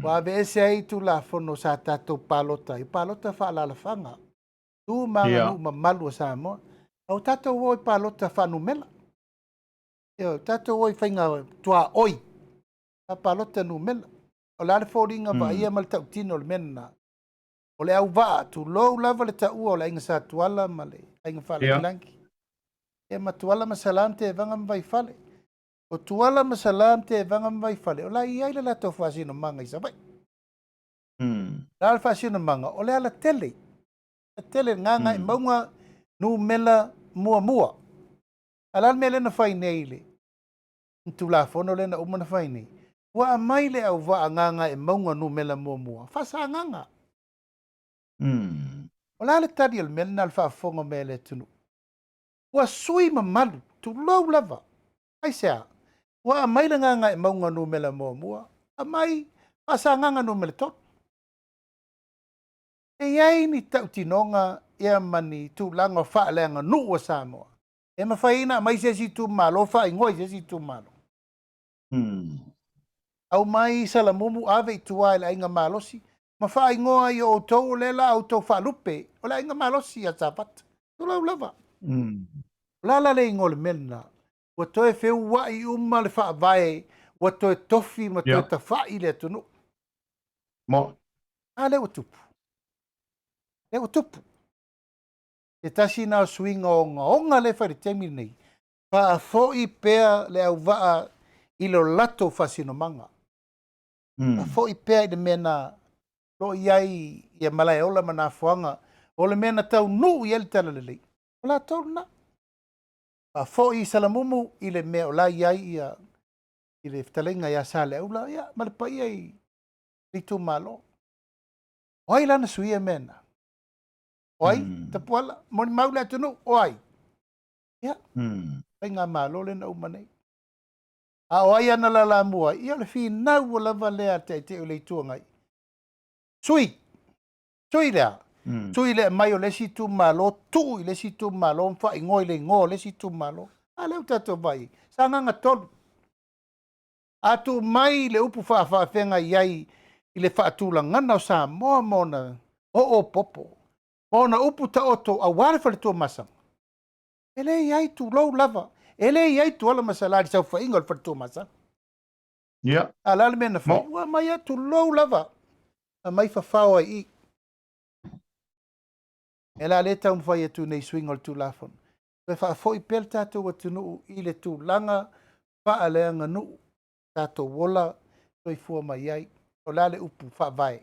Wa ave ese ai tu la fono sa tatou palota. I palota whaalala whanga. Tu manga nuu ma malu a Samoa. Au tatou oi palota whanumela. Tatou oi whainga tua oi. A palota numela. O le ale fōringa wa ia ma le tautino le mena. O le au waa tu lou lava le taua o le inga sa tuala ma le inga whale kilanki. E ma tuala ma salam te vanga mwai whale. O tuala ma salam te vanga mwai whale. O la iai le lato whaasino manga isa vai. La ala whaasino manga. O le ala tele. Tele nganga i maunga numela mua. Alal me le na whai nei le. Tu la fono le na umana whai nei. Wa mai le au wa nganga e maunga numela mua. Whasa nganga. O la le tari al mele na alfa fonga me le tunu. Wa sui ma malu. Tu lau lava. Ai sea. Wa mai le nganga e maunga numela mua. A mai whasa nganga numela tot. E iai ni tau tinonga ea mani tu langa whaalenga nuu a Samoa. E ma whaina mai se si tu malo, whaingoi se si tu malo. Au mai salamumu ave i tuai la inga malosi. Ma whaingoa i o tau lela au tau whalupe. O la inga malosi a tapat. Tulau lava. Lala le ingole mena. Wa toe feu wa i umma le whaavae. Wa toe tofi ma toe ta whai le tunu. Mo. A le tupu. Le tupu. E tasi na swinga onga le whare temi nei. Pa fo i pea le au waa i lo lato fasino manga. Pa fo i pea i le mena lo iai i a malai ola mana fuanga. O le mena tau nu i el tala le lei. O la tau na. Pa fo i salamumu i le mea o la iai i le ftalenga i a sale aula. Ia, ma le pa iai li tu malo. Oi lana suia mena. Oi, tapuala, moni maule atunu, oi. Ia, ngā malo le na umanei. A oi ana la mua, ia le fi nau lava lea te o le tuangai. Sui lea. Sui lea mai o le si tu malo, tu i le si tu malo, mfa i ngoi le ngō le si tu malo. A leu tato vai, sa nganga tolu. A tu mai le upu whaafenga iai i le whaatula ngana o sa moa mona o popo. Ona upu ta oto a wale fale tua masang. Ele iai tu lau lava. Ele iai tu ala masalari sau whainga o fale tua masang. Ia. Alale mena whai. Ua mai atu lau lava. A mai whawhaua i. E la le tau mwhai atu nei swinga o le tūlafon. Pe wha fo i pel tātou atu nuu i le tūlanga wha aleanga nuu tātou wola toi fua mai ai o la le upu wha vai.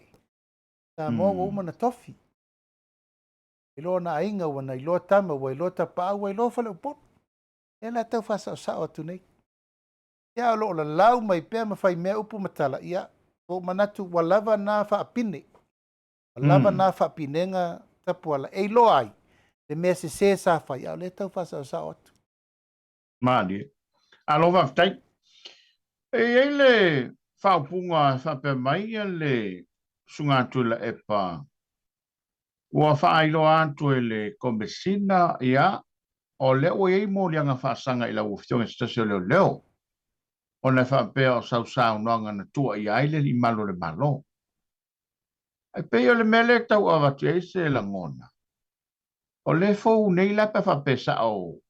Tā mō wa umana tofi. Ilo na ainga wana ilo tama wa ilo tapa wa ilo fale upot. E la tau wha sao atu nei. Ia lo la lau mai pēr mawhai mea upu matala. Ia o manatu walava na wha apine. Walava na wha apinenga tapuala. E ilo ai. Le mea se sa whai. Ia le tau wha sao atu. Mani. Alo waftai. E le whaupunga whape mai le sungatula e pa. Ua whailo atu e le komesina ia o leo e mo lianga whaasanga i la ufionga stasio leo. O na whapea o sau noanga na tua i aile li malo le malo. E peo le mele tau awatu e se la ngona. O le fau nei la pa whapesa o.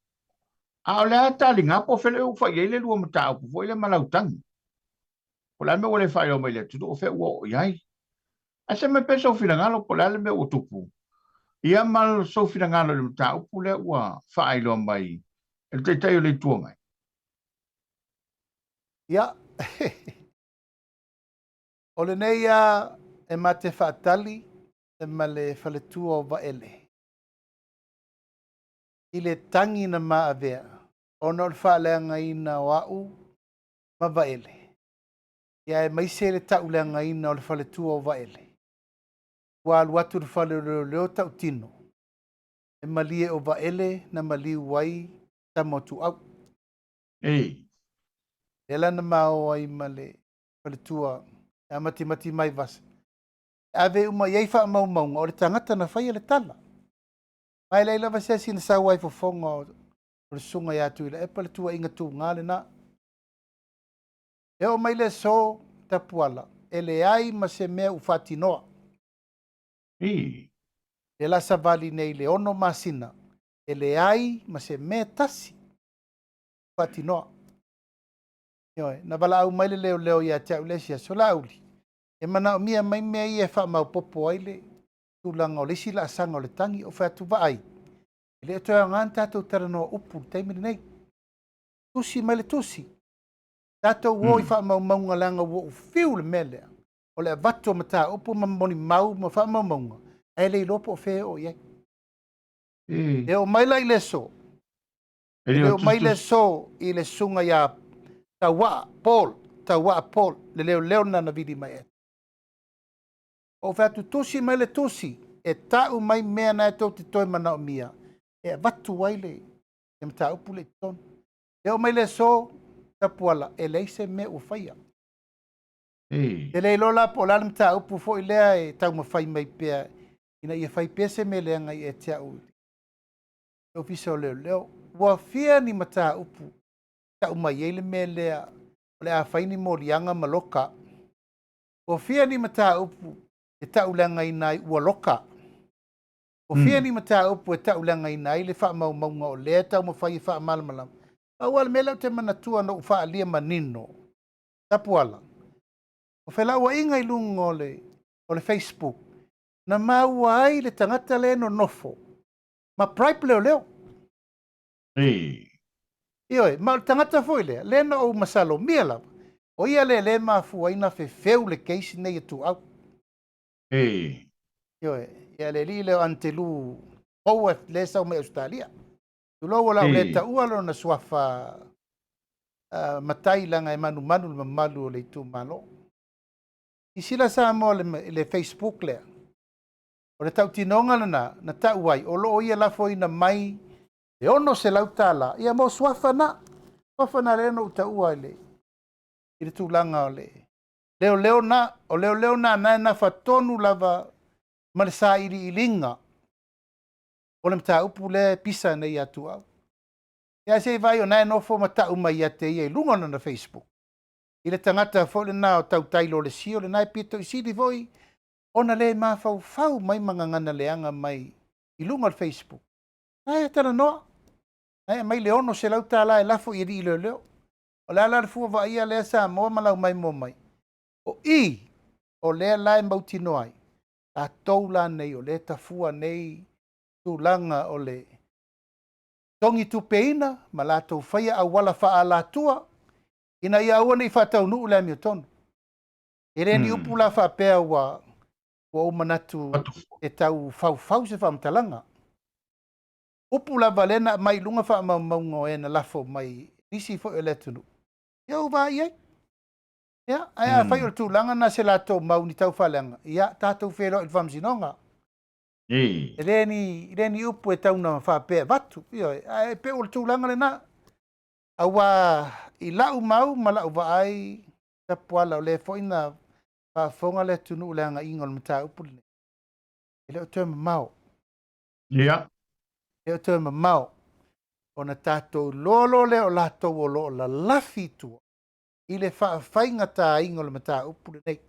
A o le atali ngā po whele u whai eile lua mata upu fo ile malautangi. O la me o le whai o mai le tutu o whea ua o iai. A se me pesa o whina ngalo po le me o tupu. Ia mal so whina ngalo le mata upu le ua whai loa mai. E te tei o le tuongai. Ia. O le nei e mate whaatali e ma le whaletua o waele. I le tangi na maa vea. O na o le whaaleanga ina o au ma waele. Ia e maise le tauleanga ina o le whaletua o waele. Wa aluatu le whale leo tau tino. E malie o waele na maliu wai ta motu au. Ei. Ela na mao ai ma le whaletua a mati mai vasa. Ave uma iei wha maunga o le tangata na whai le tala. Mai leila va sesi na sa wai fofonga o le sunga ya tu ila epa le tua inga tu ngale na. E o mai le so tapuala. E le ai ma se mea ufati noa. E la savali nei le ono masina. E le ai ma se mea tasi. Ufati noa. Na wala au mai le leo ya te au lesia so la auli. E mana o mia mai mea i e wha mau popo ai le tūlanga o le sila asanga o le tangi o whea tuwa ai. E le toa ngan tātou tara noa upu teimini nei. Tusi mai le tusi. Tātou wo i wha mau maunga langa wo u fiu le melea. O le avato mata upu mamoni mau ma wha mau maunga. E le ilopo o whea o iei. E o mai lai le so. E le o mai le so i le sunga ya tawa Paul le leo na vidi mai e. O whatu tusi mai le tusi, e tau mai mea na e tau te toi mana o mia. E watu waile, e mta upu le ton. E o mai le so, tapuala, e leise me u whaia. E le lola po lana mta upu fo i lea e tau ma whai mai pia. Ina i e whai pese me lea ngai e tea u. E o pisa o leo. Ua fia ni mta upu, tau mai eile me lea, o le a whaini mo rianga maloka. Ua fia ni mta upu, e taulanga i nai ua loka. O fia ni mata upu e taulanga i nai le wha mau maunga o lea tau ma whai wha malamalam. Awal mela te manatua no wha alia manino. Tapuala. O whela ua inga i lunga o le Facebook. Na maua ai le tangata le no nofo. Ma pripe leo leo. Ioi, ma tangata foi lea. Lena o masalo mia lava. O ia le ma fuaina fe feu le keisi nei tu au. Ia le li leo antelu oua le sau me Australia. Tulo wala le ta ualo na suafa matai langa e manu mamalu o le tu malo. I sila sa mo le Facebook lea. O le tau tinonga na tau wai. O lo ia la foi na mai e ono se lau tala. Ia mo suafa na. Suafa na le no tau wai le. I le tu langa o le. Leo na na fatonu lava ma le sa iri ilinga. O le mta upu le pisa nei atu au. Ia se vai o nai nofo mata uma ia te ia lunga na Facebook. I le tangata fo le nao tau tailo le sio le nai pito i sidi voi. Ona le ma fau mai mangangana leanga mai i lunga le Facebook. Ai tala noa. Ai mai le ono se lau tala e lafo i ri leo. O le ala le fua va ia le sa moa malau mai mo mai. O i o le lai mauti noai. A toula nei o le tafua nei tūlanga o le tongi tupeina ma lātou whaia a wala wha la tua ina ia ua nei whatau nuu le mi o tonu. E re ni upu la whapea wa umanatu e tau fau se whamtalanga. Upu la valena mai lunga wha maungo e na lafo mai nisi fo e le tunu. Iau va iei. Ia, ai a whai o tūlanga na se lātou mau ni tau whalanga. Ia, tātou whero i whamsinonga. Re ni upu e tau na whapea vatu. Ia, e pe o tūlanga le na. Awa i lau mau ma lau va ai tapuala o le fo ina whafonga le tunu le anga ingol mta upu le. Ele o tēma mau. Ia. Ele o tēma mau. O na tātou lolo le o lātou o lo la lafi tua. I le whainga tā ingol mta upu le nei.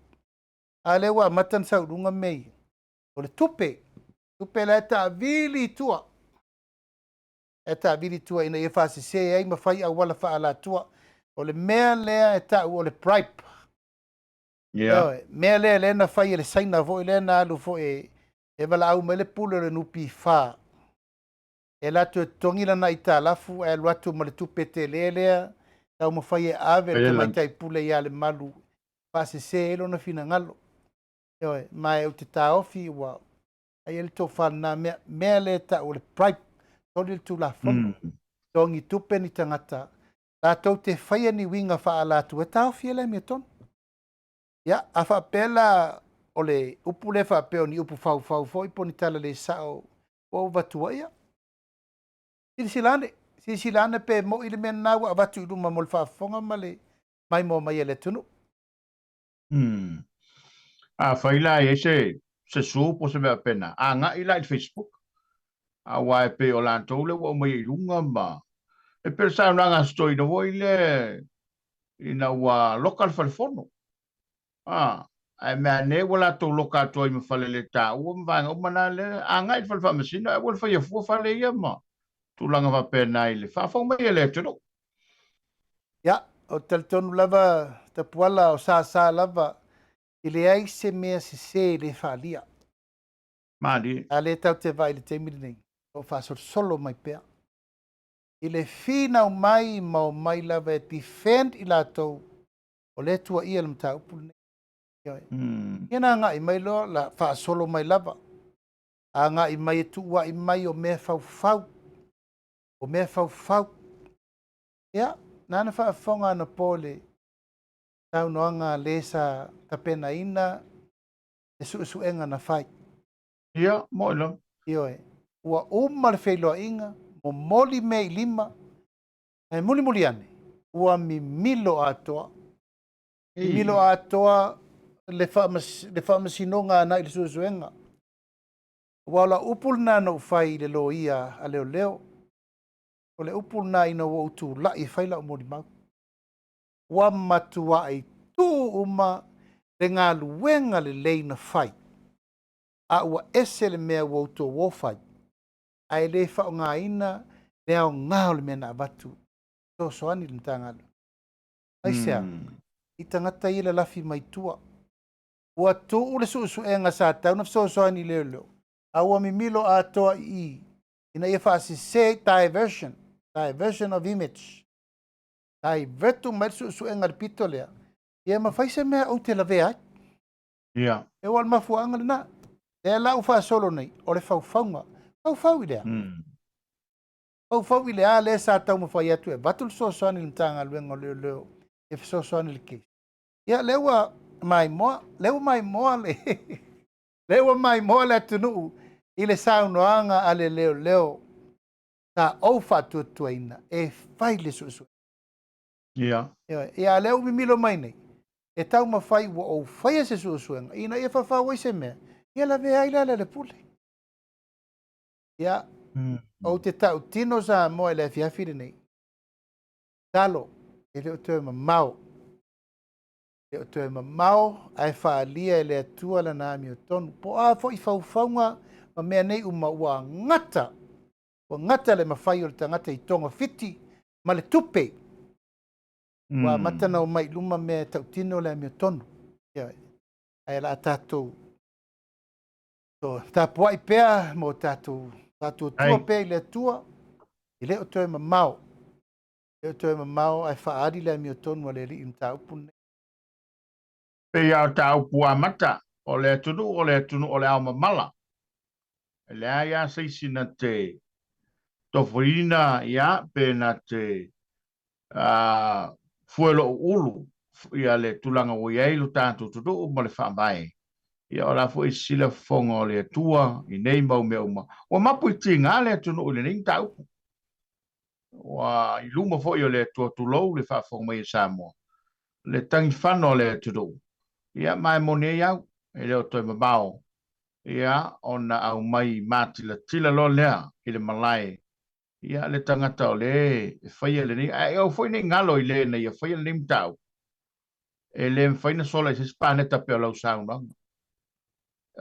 A le wa matan sau runga mei. O le tupe. Tupe le ta vili tua. E ta vili tua ina e whasi se ei ma whai a wala wha ala tua. O le mea lea e ta o le bribe. Yeah. Mea lea le na whai e le saina vo i le na alu vo e wala au me le pule le nupi wha. E latu e tongila na i tā lafu e luatu ma le tupe te lea lea. Tau ma whai e ave le tamaitai pule i ale malu. Whasi se elo na fina ngalo. Mai au te tā ofi wa. Ai ele tō whana mea le ta o le bribe. Toli le tū la whanu. Tongi tupe ni tangata. Tātou te whaia ni winga wha alatu. E tā ofi ele mi ton. Ia, a whapela o le upu le whapeo ni upu whau fo ipo ni tala le sao o vatua ia. Silane pe mo ili mena nawa a vatu iluma mo le whafonga ma le mai mo mai ele tunu. A whaila e se supo se mea pena. A nga ila i Facebook. A wae pe o lantou le wa mai ilunga ma. E per sa nanga stoi no wo ile ina wa local falfono. Ai mea ne wala tau loka toi me whale le tā ua mwanga umana le a ngai whalwha masina e wala whaia fua whale ia ma tūlanga wa pēnā i le whawhau mai e le tino. Ia, o talitonu lava ta puala o sa lava i le ai se mea se le whalia. Mādi. A le tau te vai le teimiri nei o whasor solo mai pēr. I le whina o mai lava e defend i lātou o le tua ia le mta upu nei. Ina nga i mai lo la fa solo mai lava. A nga i mai tu wa i mai o me fau. O me fau. Ia, nana fa fonga na pole. Tau noanga lesa tapena ina. E su enga na fai. Ia, mo ilo. Ioe. Ua umar feilo inga. Mo moli me i lima. E muli ane. Ua mi milo atoa. Milo atoa. Le whamasinonga na i le suenga. Wala upul na no whai le lo ia a leo. O le upul na ina wa utu la i whaila o mori mau. Wa matua ai tū uma le ngā luenga le leina whai. A ua ese le mea wa utu o whai. Ai le whao ngā ina le au ngāo le mena abatu. So soani le mtangalo. Ai sea. I tangata i le lafi mai tua. Ua tu ule su enga sa tau na soani leo. Aua mi milo atoa i. Ina ia whaasi se diversion of image. Divertu mai su enga repito lea. Ia ma whaise mea au te lavea. Ia. E wal mafuanga le na. E la ufa solo nei. O le faufaunga. Faufau i lea. Faufau i lea le sa tau mawhai atu e. Batul soani le mtanga luenga leo. E soani le case. Ia lewa mai moa le lewa mai moa le tunu i le saunoanga a le leo ta ofa tuaina e fai le susu. Ia. Ia leo mi milo mai nei. E tau ma fai wa o fai se susuenga. Ina ia fa wa se mea. Ia la vea ila le pule. Ia o te tau tino sa moa le fiafiri nei. Talo e leo te mau. E to e mamao ai whaalia e le atua la nami o tonu. Po a fo i whauwhaunga ma mea nei uma ua ngata. Ua ngata le mawhai o le tangata i tonga fiti ma le tupe. Ua matana o mai luma mea tautino le ami o tonu. Ai la tātou. So, tāpua i pēa mo tātou Fatuatua pe i le atua, i le o toe mamao. Le o toe mamao ai whaari le mi o tonu a le li im taupu nei. Pe ia tau pua mata, o le tunu o le au mamala. E lea ia seisi na te tofuina ia pe na te fuelo ulu ia le tulanga o iei lu tātou tudu mo le whaamai. Ia o la fu i sila fonga o le tua i nei mau mea uma. O mapu i tinga le tunu o le nei taupu. Wa i luma fo i o le tua tulou le whaafonga mai i Samoa. Le tangi whano le tudu. Ia mai mone iau, e leo toi mabao. Ia ona au mai mati la tila lo lea i le malai. Ia le tangata o le e whaia le ni. E au fwoi nei ngalo i le na ia whaia le ni mtau. E le mwhaina sola i se spaneta pe o lau saunga.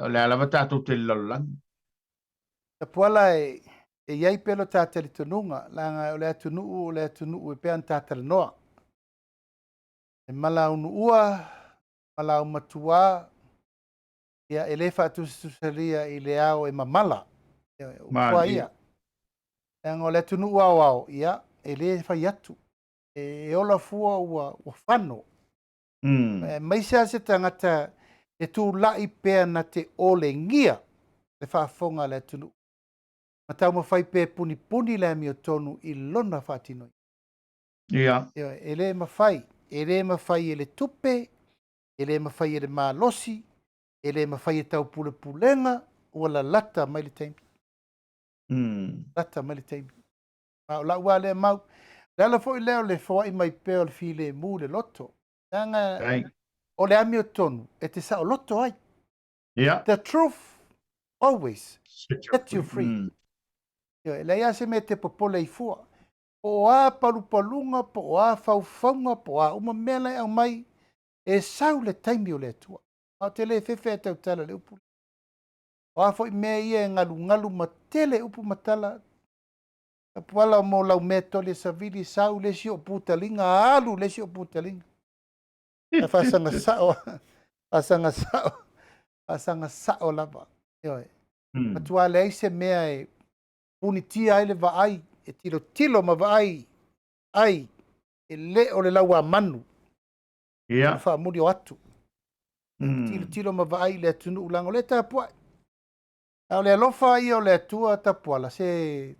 O le alawa tātou te lalang. Ta puala e iai pelo tātari tununga, langa o le atunuu e pean tātari noa. E mala unu ua, mala matua, ia e le whaatusaria i le ao e mamala. Ua ia. Langa o le atunuu au au, ia, e le whai atu. E ola fua ua whano. Maisa se tangata e tū lai pēr na te ole ngia le whaafonga le tunu. Ma tau ma whai pē puni puni le mi o tonu i lona whātinoi. Ia. E le ma whai. E le ma whai e le tupe, e le ma whai e le malosi, e le ma whai e tau pule pulenga, ua la lata mai le teimi. Lata mai le teimi. La ua le mau. Le ala fo i leo le fwa i mai pēo le fi le mu le loto. Nanga... O le ami o tonu, e te sa o loto ai. Yeah. The truth always set you free. Le ia se me te popole i fua. Po a palupalunga, po a faufaunga, po a uma mele au mai, e sau le taimi o le tua. A te le fefe e tau tala le upu. O a foi mea ia e ngalu ma tele upu matala. A puala mo lau me tole sa vidi sau le si o putalinga, alu le si o putalinga. E whasanga sao. Asanga sao lava. Matua le se mea e punitia ai le vaai, e tilo ma vaai, ai, e le o le laua manu. Ia. Le wha muri o atu. Tilo ma vaai le atunu ulango le tapua. Au le alofa i o le atua tapuala, se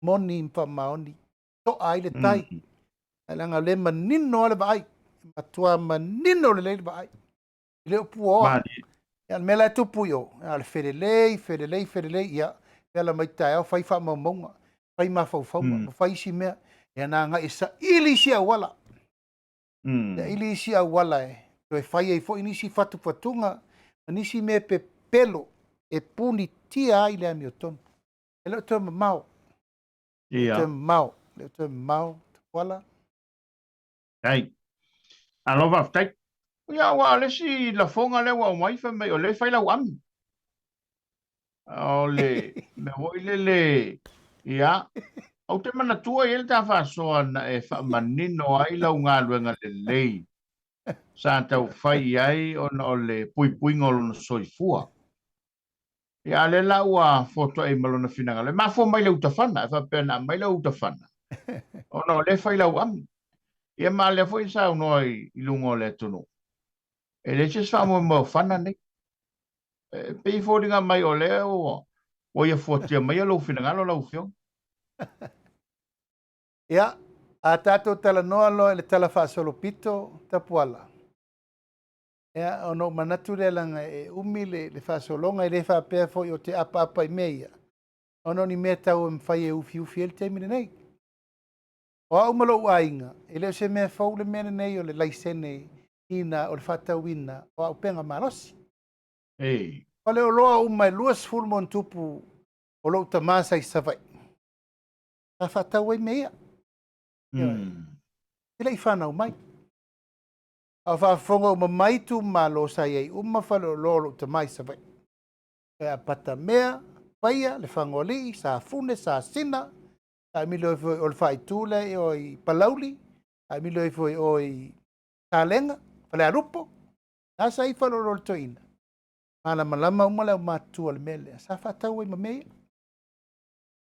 moni mpa maoni. To ai le tai. Langa le manino le vaai. Matua manino le le vaai. Le upu oa. Ia me la tupu yo. Ia le fere ia. Ia la mai tae au fai wha maunga. Fai ma fau faunga. Fai si mea. Ia nā ngā isa ili si au wala. Ia ili si au wala e. Toi fai e fo inisi fatu fatunga. Nisi me pe pelo. E puni tia ai le ami o tonu. E leo toi mamau. Ia. Leo toi mamau. Wala. Ai. Alo waftai. Ia wa le si la fonga le wa mai fa me o le fai la wami. O le me hoi le. Ia. Au te mana tua i ele ta wha soa na e wha manino ai lau ngā luenga le lei. Sa tau whai ai o le pui ngolo na soifua. Ia le lau a foto e malona finanga. Le mafo mai lau ta whana. E wha pena mai lau ta whana. O no le whai lau ami. Ia ma le fo i sa uno i lungo le tunu. E le ches wha mo whana nei. Pei fōringa mai o le o ia fōtia mai alo finanga lo lau fio. Ia, a tātou tala noa lo le tala whaasolo pito tapuala. Ia, ono manatu le langa e umi le whaasolonga i le whaapea fo i o te apa i meia. Ono ni mea tau e mwhai e ufi el te mine nei. O au malo ua inga, e leo se mea fau le mene nei o le laisene ina o le whatau ina o au penga marosi. Ei. O leo loa umai luas fulmon tupu o lo tamasa i savai. Ta whatau e meia. Ila i whanau mai. A whaafonga o mamaitu ma lo sa iei umma whalo lolo te mai sa vai. E a pata mea, whaia, le whangoli, sa fune, sa sina, a milo i o le whaitule i o i palauli, a milo i o i tālenga, whale a rupo, nasa i whalo lolo to ina. Malama umma leo mātua le mele, sa whatau i mamea.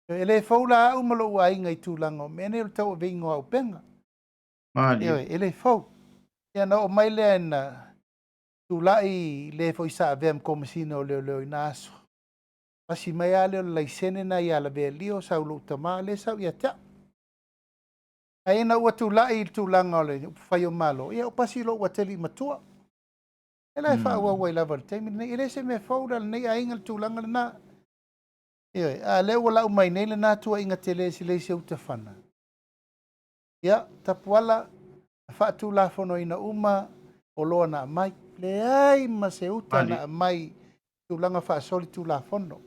Ele faula au malo ai ngai tūlanga o mene o tau vingo au penga. Ele fau. Ia na o mai lea na tūlai le fo isa avem komisina o leo ina aso. Pasi mai ale o laisene na ia la vea lio sau lo utama le sau ia tea. Aina ua tūlai tūlanga o le whai o malo. Ia o pasi lo ua teli matua. Ele fa ua wai lava le teimi. Ele se me faula nei a inga tūlanga le na. Ia, le ua lau mai nei le na tua inga tele si le se uta whana. Ia, tapuala, whaatu la whono ina uma o loa na mai. Le ai ma se uta na mai tūlanga whaasoli tū la whono.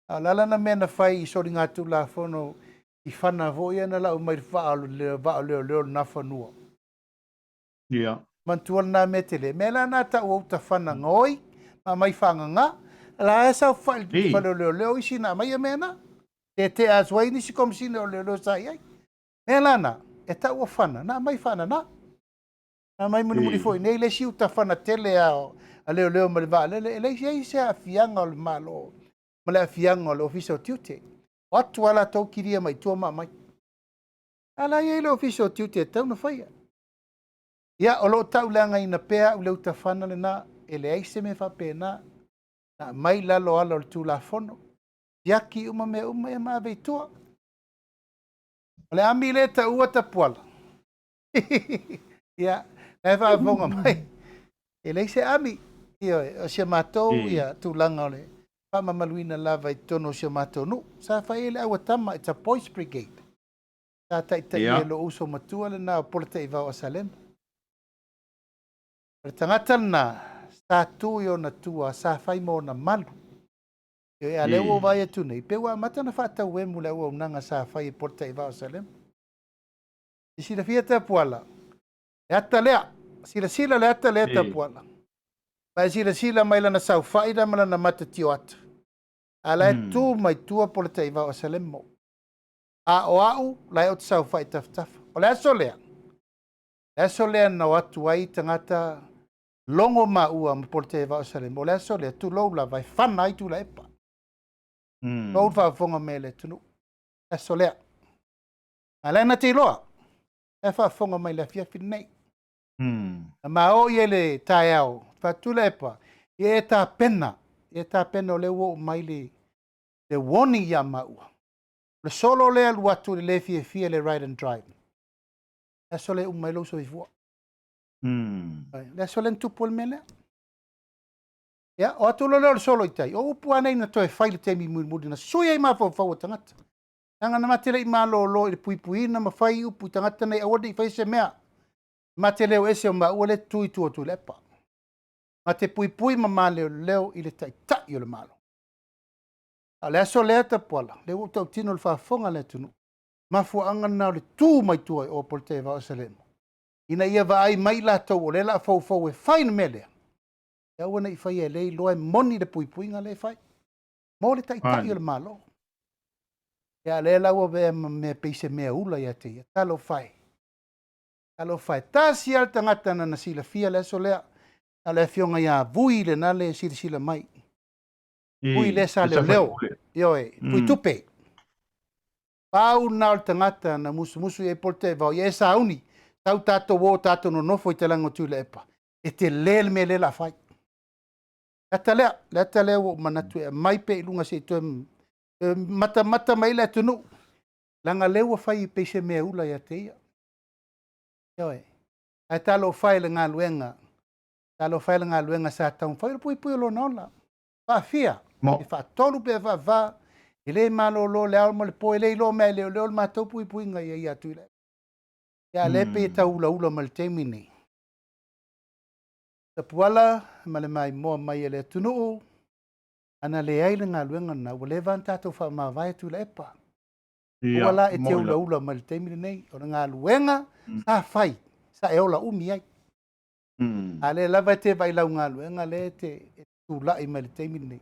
Lala na mena whai i sori ngā tū la whono i whana voia na lau mai wha leo na whanua. Ia. Mantuala na me tele. Mela na ta ua uta whana ngoi, ma mai whanga ngā. La esa whale leo isi na mai a mena. Te azwai nisi komisina o leo sai ai. Mela na, e ta ua whana, na mai whana na. Na mai muri foi, nei le si uta whana tele a leo maliva. Le si ai se a fianga o le malo. Male a fianga o le official tute. O atu ala tau kiria mai tua mai. Ala iei le official tute tau na whaia. Ia o lo tau leanga ina pea u leo ta whana le na. Ele aise me whapena. Na mai lalo ala o le tū la whono. Iaki uma me e maa veitua. Le ami le ta ua ta puala. Ia, lai wha vonga mai. E lei se ami. Ia, o sia mātou, ia, tūlanga o le. Wha mamaluina lava i tono sia mātou nu. Sa whai ele aua tama, it's a boys brigade. Sa tai e lo uso matua le na o polita i vau a Salem. Le tangata na, sa tu i o na tua, sa whai mo na malu. E a leo vai atu nei. Pe ua mata na whata uemu le ua unanga sa whai e polita i vau a Salem. I sila fia te puala. E ata lea. Sila le ata lea te puala. Mai sila mai lana sau whaida mai lana mata tio atu. Ala e tu mai tua polita i vau a Salem mo. A o au, lai o te sau whai taftafa. O le aso lea. Le aso lea na watu ai tangata longo ma ua ma polita i vau a Salem. O le aso lea tu lou la vai whana ai tu la epa. Lou wha fonga me le tunu. Aso lea. Ala na te loa. E wha fonga mai la fia nei. Ma o i ele tae au. Wha tu la epa. I e ta pena. I e ta pena o le wo mai le warning ya ma ua. Le solo lea luatu le fia le ride and drive. Le sole umai lo so i fua. Le sole ntupu le mele. Ya, o atu lo leo solo i tai. O upu anei na toe whaile te mi muri na sui ai maa fau tangata. Nanga na matele i maa lo i pui na ma whai upu tangata nei awade i whai se mea. Matele o ese o maa ua le tui tua tu lepa. Mate pui ma maa leo i le tai o le malo. A le aso lea ta poala. Le u tau tino le whaafonga le tunu. Mafua anga na le tū mai tua o Polite Vau Salemo. Ina ia va ai mai la tau o le la fau e whaina mele. Ia wana i whai e lei loa moni le pui nga le whai. Mo le tai o le malo. Ia le la ua vea me peise mea ula ia te ia. Talo whai. Tasi al tangata na sila fia le aso lea. A le fionga ia vui le na le sila mai. Vui le sa leo. Io e. Pui tupe. Pau na o tangata na musu e Polite Vau. Ia e sa uni. Tau tato wo tato no nofo i te lango tu le epa. E te lele me le la fai. Leta lea wo manatu e mai pe ilunga se tu mata mai le tunu. Langa lewa fai i peise mea ula ia te ia. Io e. Ai talo fai le ngā luenga. Talo fai le ngā luenga sa taun fai le pui lo nola. Fa fia. E fa tolu pe va. Ele malo lo le alma le po ele lo me le matou pui nga ia tu le. Ya le pe ta ula mal temini. Ta puala male mai mo mai ele tunu. Ana le ai le ngaluenga na wale vanta to fa ma vai tu le epa. Wala e te ula mal temini nei o ngaluenga sa fai sa e ola umi ai. Ale lava te vai la ngaluenga le te tu la i mal temini nei.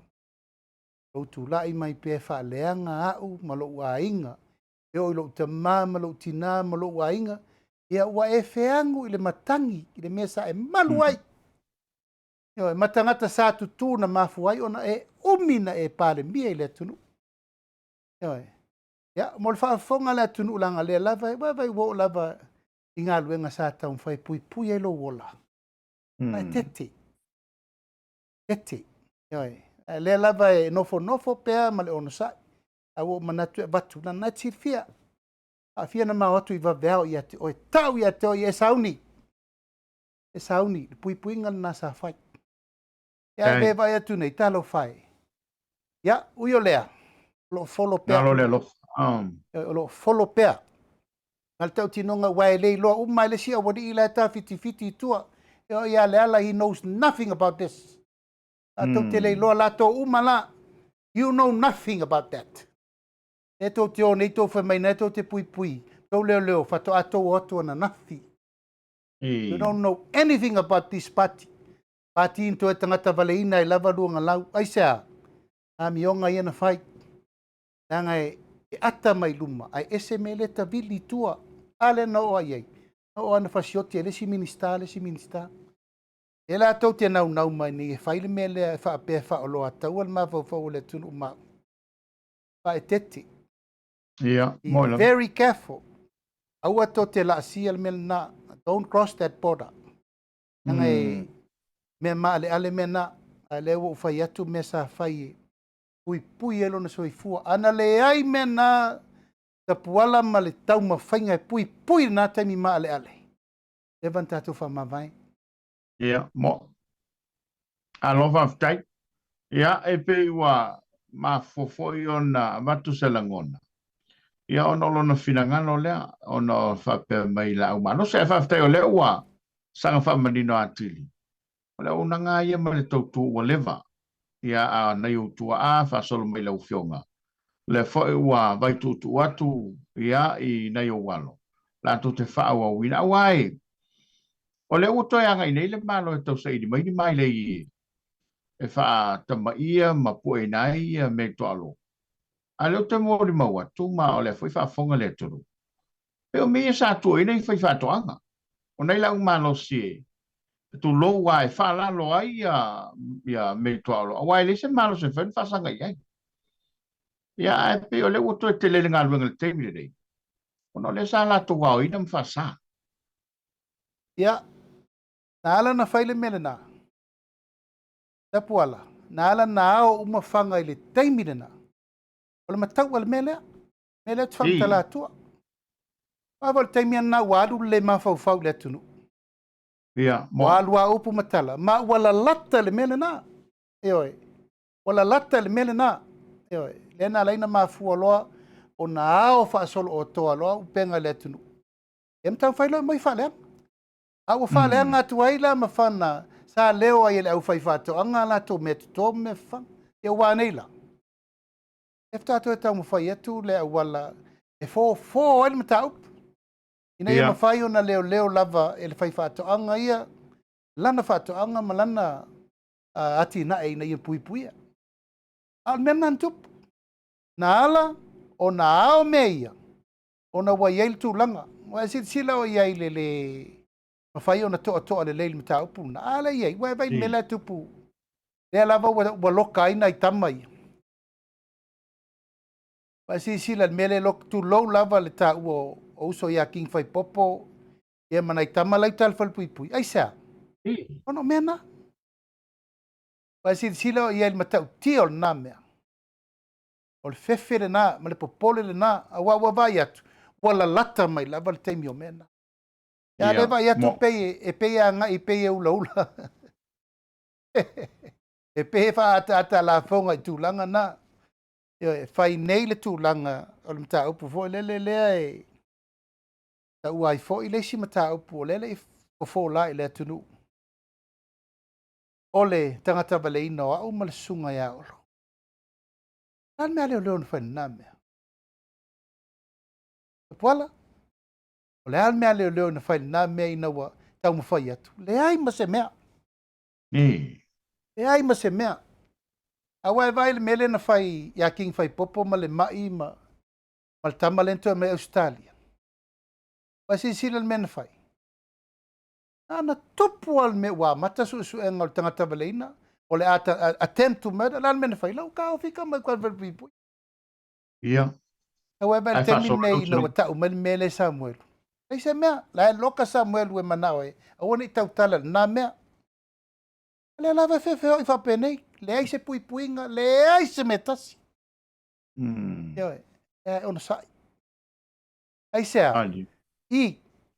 O tu la i mai pe fa leanga au malo wa inga. E o lo te ma malo tina malo wa inga. Ia ua e feangu i le matangi i le mesa e malu ai. Ia e matangata sa tutu na mafu ai ona e umina e pale mia i le tunu. Oi. Ya, mo le whaafonga le tunu ulanga le lava, vai wo lava i ngā luenga sa tau whai pui e lo wola. Ai tete. Tete. Oi. Le lava e nofo pea ma le ono sai. A wo manatu e batu na nai tirfia. A fia na mawatu I vaveo I ate oi tau I ate oi e sauni. E sauni, pui ngal na sa whai. Ya e vai atu nei talo whai. Ya, uio lea. Lo folo pea. Nalo le lo. Lo folo pea. Ngal tau tinonga wai lei loa umai le sia wadi ila ta fiti tua. Ya le ala, he knows nothing about this. Tau te lei loa lato umala. You know nothing about that. E tau te o nei tau whamai nei tau te pui. Tau leo whato ato atu ana nafi. You don't know anything about this party. Party into e tangata waleina I lava ruanga lau. Aisea, a mionga I ana whai. Nanga e ata mai luma. Ai ese me le ta vili tua. Ale na o ai. Na o ana whasioti e lesi minista. E la tau te nau mai ni e whaile me le e whaapea whaoloa tau al mawau le tunu umau. Wha e tete. Yeah, Be very careful. Aua to te la si al mel na. Don't cross that border. Nanga e me ma ale me na. Ale wo whai atu me sa whai pui elo na soifua. Ana le ai me na ta puala ma le tau ma whainga pui na taimi ma ale. Evan tatu wha mawai. Yeah, mo. Alofa ftai. Yeah, e pe wa ma fofo na matu selangona. Ia ono lona finangano lea, ono whape mai la umano. Se whaftai o lea ua, sanga whamanino atili. O lea unanga ia ma le tautu ua lewa. Ia a nei utua a whasolo mai lau fionga. Le whae ua vai tutu atu ia I nei o walo. La tu te wha ua wina. Awai, o lea utoi anga I nei le malo e tau sa ini mai ni mai le I. E wha tama ia ma pue nai ia me to alo. A leo te mori maua, tu ma o le fwoi whafonga le turu. Pe o mea sa tu ina I whai whatoanga. O nei lau malo sie. Tu lo wai whala lo ai ia me to alo. A wai le se malo se when whasanga iai. Ia pe o le uto e te le ngā luenga le teimi rei. O no le sa la tu wau ina mwhasa. Ia, na ala na whaile mele na. Tapuala. Na ala na ao umawhanga I le teimi na. O le matau al melea. Melea tu whangtala atua. Awa le teimi ana walu le mawhau le tunu. Ia, mo. Walu a upu matala. Ma wala lata le mele na. Eoi. Wala lata le mele na. Eoi. Lena leina mafua loa. O na ao whaasolo o toa loa. Upenga le tunu. Em tau whailo mai whalea. Awa whalea ngā tuaila ma whana. Sa leo ai ele au whai whato. Anga la to me to me whang. E waneila. E whato e tau mwhai etu le au wala. E fō ele mata upu. Ina ia mawhai o na leo lava ele whai whato. Anga ia. Lana whato anga ma lana ati na e na ia pui. Al mena ntupu. Na ala o na ao mea ia. O na wai eil tu langa. Wa sila o iai le mawhai o na toa le leil mata upu. Na ala iai. Wa vai mela tupu. Lea lava wa loka ina I tamai. Wa sila mele lok tu low lava le ta uo o uso ia king fai popo. Ia mana I tamalai tal fal pui. Ai sa. Ono mena. Wa sila o iai mata utiol na mea. O le fefere na, ma le popole le na, a wa vai atu. Wala lata mai lava le teimi o mena. Ia le vai atu e pei a nga I pei e ula. E pei wha ata la fonga I tūlanga na. E whai nei le tūlanga o le mata upu fo lele lea e. Ta ua I fo I leisi mata upu o lele I fo la I lea tunu. O le tangata vale ina o au ma le sunga ia olo. Nan mea leo na whaina mea. Puala. O le al mea leo na whaina mea ina wa tau mawhai atu. Le ai ma se mea. Le ai ma se mea. Awa e vai le mele na whai ia king whai popo ma le mai ma le tamalento e me Australia. Wa si sila le mena whai. Ana tupu al me wa mata su e ngal tangata vale ina. O le attempt to murder. Lan mena whai. Lau kao fika mai kwa velpipui. Ia. Awe ba Ai te fa so minei no ta o mele Samuel. Ai se mea, la loka Samuel we manao e. Awane tau tala na mea. Le lava fe o fa penei, le ai se pui puinga, le ai se metasi. Yo, ona sai. Ai se a. Ali.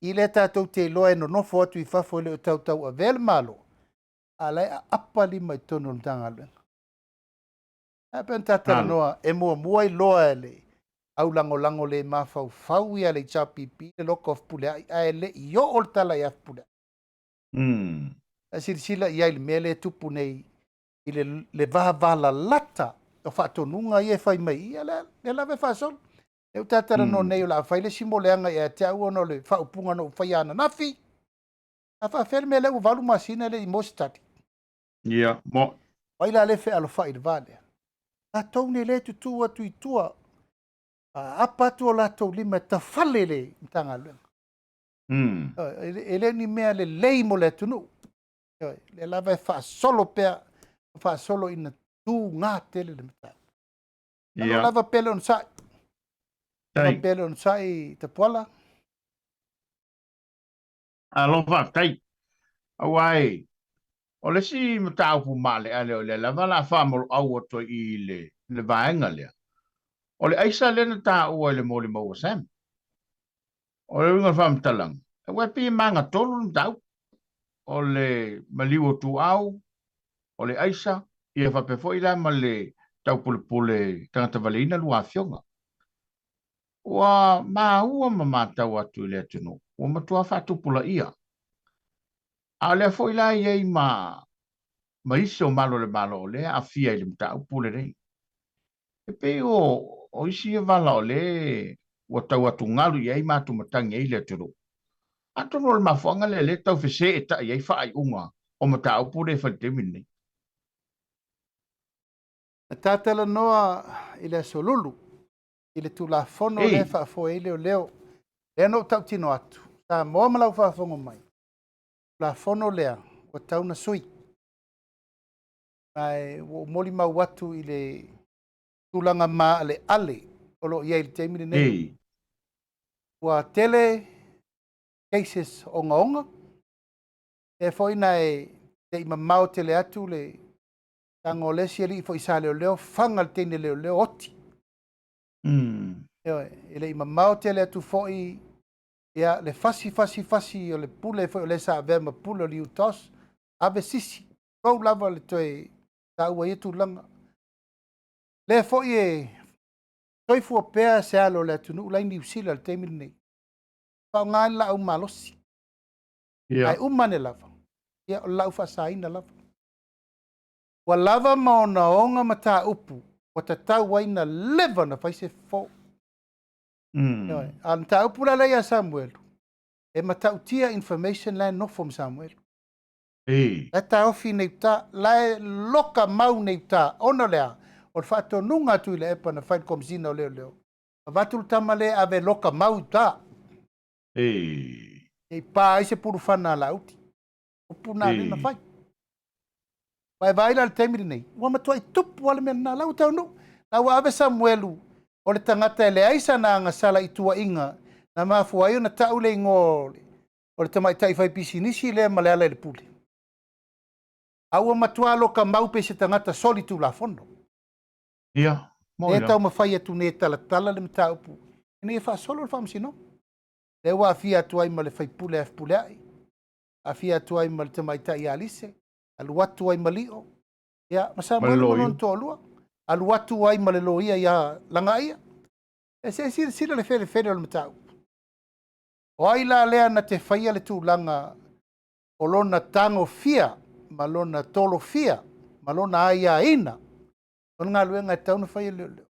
I le tātou te loa no nofo atu I fafo le o tau a vel malo. A lai a apa li mai tono no tanga luenga. A pen tātara noa e mua I loa e le au lango le mafau fau ia le chapipi le loko of pule a le I o ol tala I af pule. A sila I le mele tupu nei I le vaha lata o whaatonunga I e whai mai ia le lawe whaasol. E o tātara no nei o la whaile simoleanga I a te au ono le whaupunga no whai ana nafi. A whaafere me le u valu masina le I mostati. Ia, mo. Waila le fe alo whai le vale. A taune le tutu atu I tua. Apa tu o la tau lima ta whale le tanga luenga. Ele ni mea le lei mo le tunu. Le lawa e whaasolo pea. Whaasolo ina tū ngā tele le mata. Alo lava pele on sai. Lava pele on sai te pola. Alo va tai. Awai. O le si mata upu male ale o le lava la whamol au ato I le vaenga lea. O le aisa le na tā ua le mō le maua sam. O le winga wham talang. E wai pi manga tolu na tau. O le maliwo tu au. O le aisa. Ia whapefo I la ma le tau pule tangata valina lua fionga. Ua maa ua ma mātau atu I le atunu. Ua matua whatupula ia. A lea fo I la iei ma iso malo le malo o le a fia I le mta upule rei. E pe o isi e vala o le ua tau atu ngalu iei matu matangi I le atunu. Atunu le mafuanga le tau fese e ta iei whaai unga o mta upule whatemine. Tātala noa I le solulu. I le tula fono le whaafo e leo. E no tau tino atu. Tā moa malau whaafongo mai. La fono lea. O tau na sui. Ai o moli mau atu I le tulanga ma ale. Olo ia I le teimine nei. Ua tele cases onga. E foina e te ima mau tele atu le tango lesi ali fo isa leo fanga le tene leo oti. Ele ima mau tele atu fo I ia le fasi o le pule fo le sa vema pule li utos ave sisi. Kau lava le toe ta ua itu langa. Le fo I toi fu pea se alo le tunu la New Zealand le temi nei. Pau ngā la au malosi. Ai umane lava. Ia o lau fasaina lava. Wa lava maona onga mata upu. Wa tatau waina leva na faise fo. An ta upu la leia Samuel. E mata utia information la no from Samuel. La ta ofi nei ta la loka mau nei ta ona lea. O fato nunga tu le epa na fai komsina o leo. Vatul tamale ave loka mau ta. E pa ise puru fana la uti. Upu na le na fai. Vai la temiri nei. Wa matua I tupu wale mena lau tau no. Na wa ave Samuelu. O le tangata ele aisa na anga sala I tua inga. Na mafu ayo na tau le ngole. O le tamai tai fai pisi nisi le maleala le pule. Aua matua loka mau pe se tangata soli tu la fondo. Ia. E tau mawhai atu ne tala le mta upu. Ine e wha solo le whamsino. Le wa afia atu ai ma le fai pule af pule ai. Afia atu ai ma le tamai tai alise. Alu watu ai malio. Ia, masa mwelu manon to alua. Alu watu ai malelo ia langa ia. E se sila le fere o le mta upu. O ai la lea na te whaia le tu langa o lona tango fia. Malona tolo fia. Malona aia ina. Ona ngā luenga e tauna whaia leo.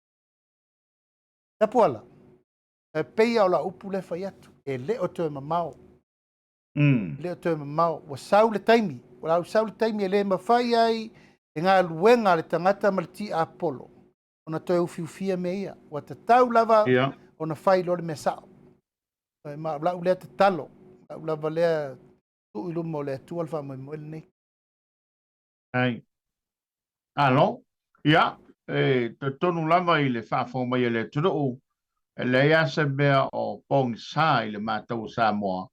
Tapuala. E peia o la upu le whai atu. E leo toe mamao. Leo toe mamao. Wa sau le taimi. Wa sau le taimi e le mawhai ai. E ngā luenga le tangata maliti a Apollo. Ona toe ufiufia me ia. Wa te tau lava. Ona whai lore me sao. Ma lau lea te talo. Lau lava lea tu iluma o lea tu alfa mo ele nei. Ai. Alo. Ia. te tonu lava i le whafo mai le turu e le ia se mea o pong sa i le mātou Samoa